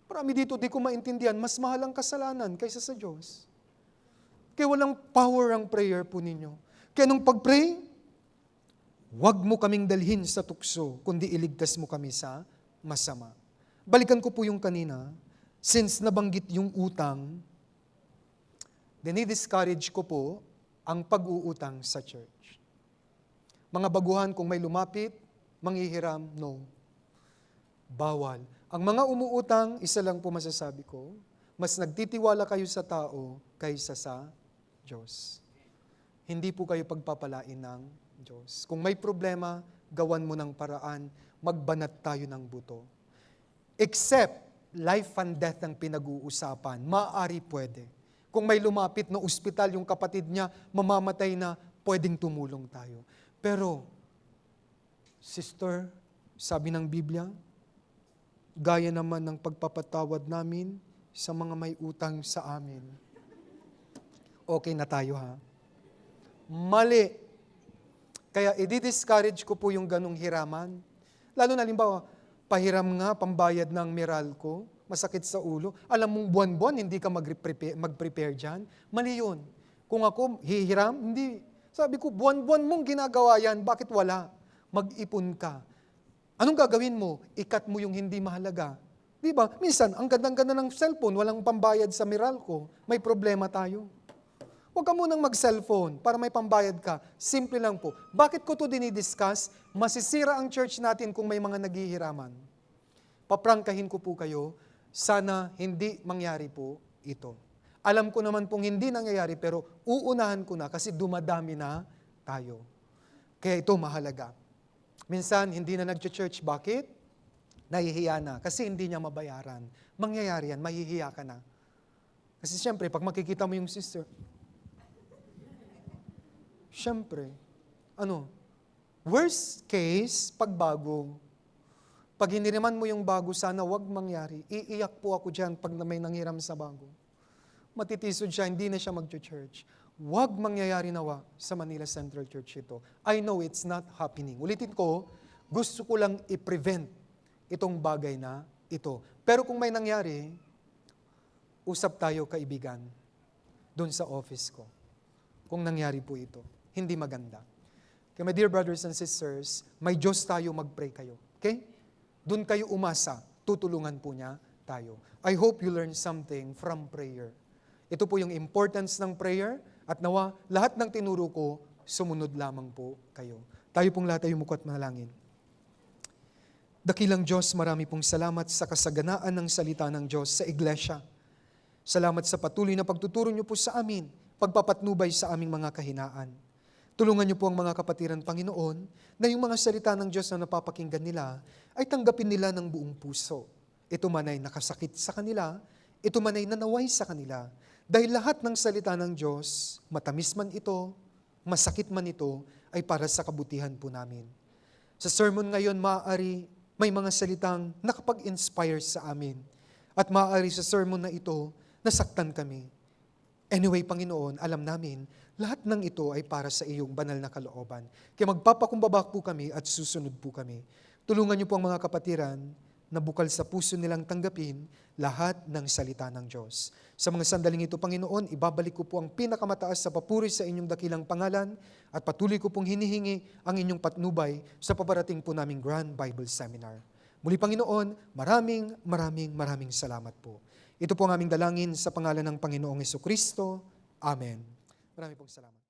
Marami dito, di ko maintindihan, mas mahal ang kasalanan kaysa sa Diyos. Kaya walang power ang prayer po ninyo. Kaya nung pag-pray, huwag mo kaming dalhin sa tukso, kundi iligtas mo kami sa masama. Balikan ko po yung kanina, since nabanggit yung utang, dinidiscourage ko po ang pag-uutang sa church. Mga baguhan, kung may lumapit, manghihiram, no. Bawal. Ang mga umuutang, isa lang po masasabi ko, mas nagtitiwala kayo sa tao kaysa sa Diyos. Hindi po kayo pagpapalain ng Diyos. Kung may problema, gawan mo ng paraan, magbanat tayo ng buto. Except, life and death ang pinag-uusapan, maaari pwede. Kung may lumapit na ospital yung kapatid niya, mamamatay na, pwedeng tumulong tayo. Pero, sister, sabi ng Biblia, gaya naman ng pagpapatawad namin sa mga may utang sa amin. Okay na tayo ha? Mali. Kaya i-discourage ko po yung ganong hiraman. Lalo na halimbawa, pahiram nga, pambayad ng Meralco, masakit sa ulo. Alam mong buwan-buwan, hindi ka mag-prepare dyan. Mali yun. Kung ako hihiram, hindi. Sabi ko, buwan-buwan mong ginagawa yan, bakit wala? Mag-ipon ka. Anong gagawin mo? Ikat mo yung hindi mahalaga. Di ba? Minsan, ang ganda-ganda ng cellphone, walang pambayad sa Meralco, may problema tayo. Huwag ka munang mag-cellphone para may pambayad ka. Simple lang po. Bakit ko ito dinidiscuss? Masisira ang church natin kung may mga naghihiraman. Paprangkahin ko po kayo, sana hindi mangyari po ito. Alam ko naman pong hindi nangyayari, pero uunahan ko na kasi dumadami na tayo. Kaya ito mahalaga. Minsan, hindi na nag-church. Bakit? Nahihiya na. Kasi hindi niya mabayaran. Mangyayari yan, mahihiya ka na. Kasi siyempre, pag makikita mo yung sister, siyempre, worst case, pagbago. Pag hiniriman mo yung bago, sana wag mangyari. Iiyak po ako dyan pag may nanghiram sa bago. Matitisod siya, hindi na siya mag-church. Wag mangyayari nawa sa Manila Central Church ito. I know it's not happening. Ulitin ko, gusto ko lang i-prevent itong bagay na ito. Pero kung may nangyari, usap tayo kaibigan doon sa office ko. Kung nangyari po ito, hindi maganda. Kaya my dear brothers and sisters, may Diyos tayo, mag-pray kayo. Okay? Doon kayo umasa, tutulungan po niya tayo. I hope you learn something from prayer. Ito po yung importance ng prayer at nawa lahat ng tinuro ko, sumunod lamang po kayo. Tayo pong lahat ay umuko at manalangin. Dakilang Diyos, marami pong salamat sa kasaganaan ng salita ng Diyos sa iglesia. Salamat sa patuloy na pagtuturo niyo po sa amin, pagpapatnubay sa aming mga kahinaan. Tulungan niyo po ang mga kapatiran, Panginoon, na yung mga salita ng Diyos na napapakinggan nila ay tanggapin nila ng buong puso. Ito man ay nakasakit sa kanila, ito man ay nanaway sa kanila. Dahil lahat ng salita ng Diyos, matamis man ito, masakit man ito, ay para sa kabutihan po namin. Sa sermon ngayon, maaari may mga salitang nakapag-inspire sa amin. At maaari sa sermon na ito, nasaktan kami. Anyway, Panginoon, alam namin, lahat ng ito ay para sa iyong banal na kalooban. Kaya magpapakumbaba po kami at susunod po kami. Tulungan niyo po ang mga kapatiran na bukal sa puso nilang tanggapin lahat ng salita ng Diyos. Sa mga sandaling ito, Panginoon, ibabalik ko po ang pinakamataas sa papuri sa inyong dakilang pangalan at patuloy ko pong hinihingi ang inyong patnubay sa paparating po naming Grand Bible Seminar. Muli, Panginoon, maraming salamat po. Ito po ang aming dalangin sa pangalan ng Panginoong Jesucristo. Amen. Maraming pong salamat.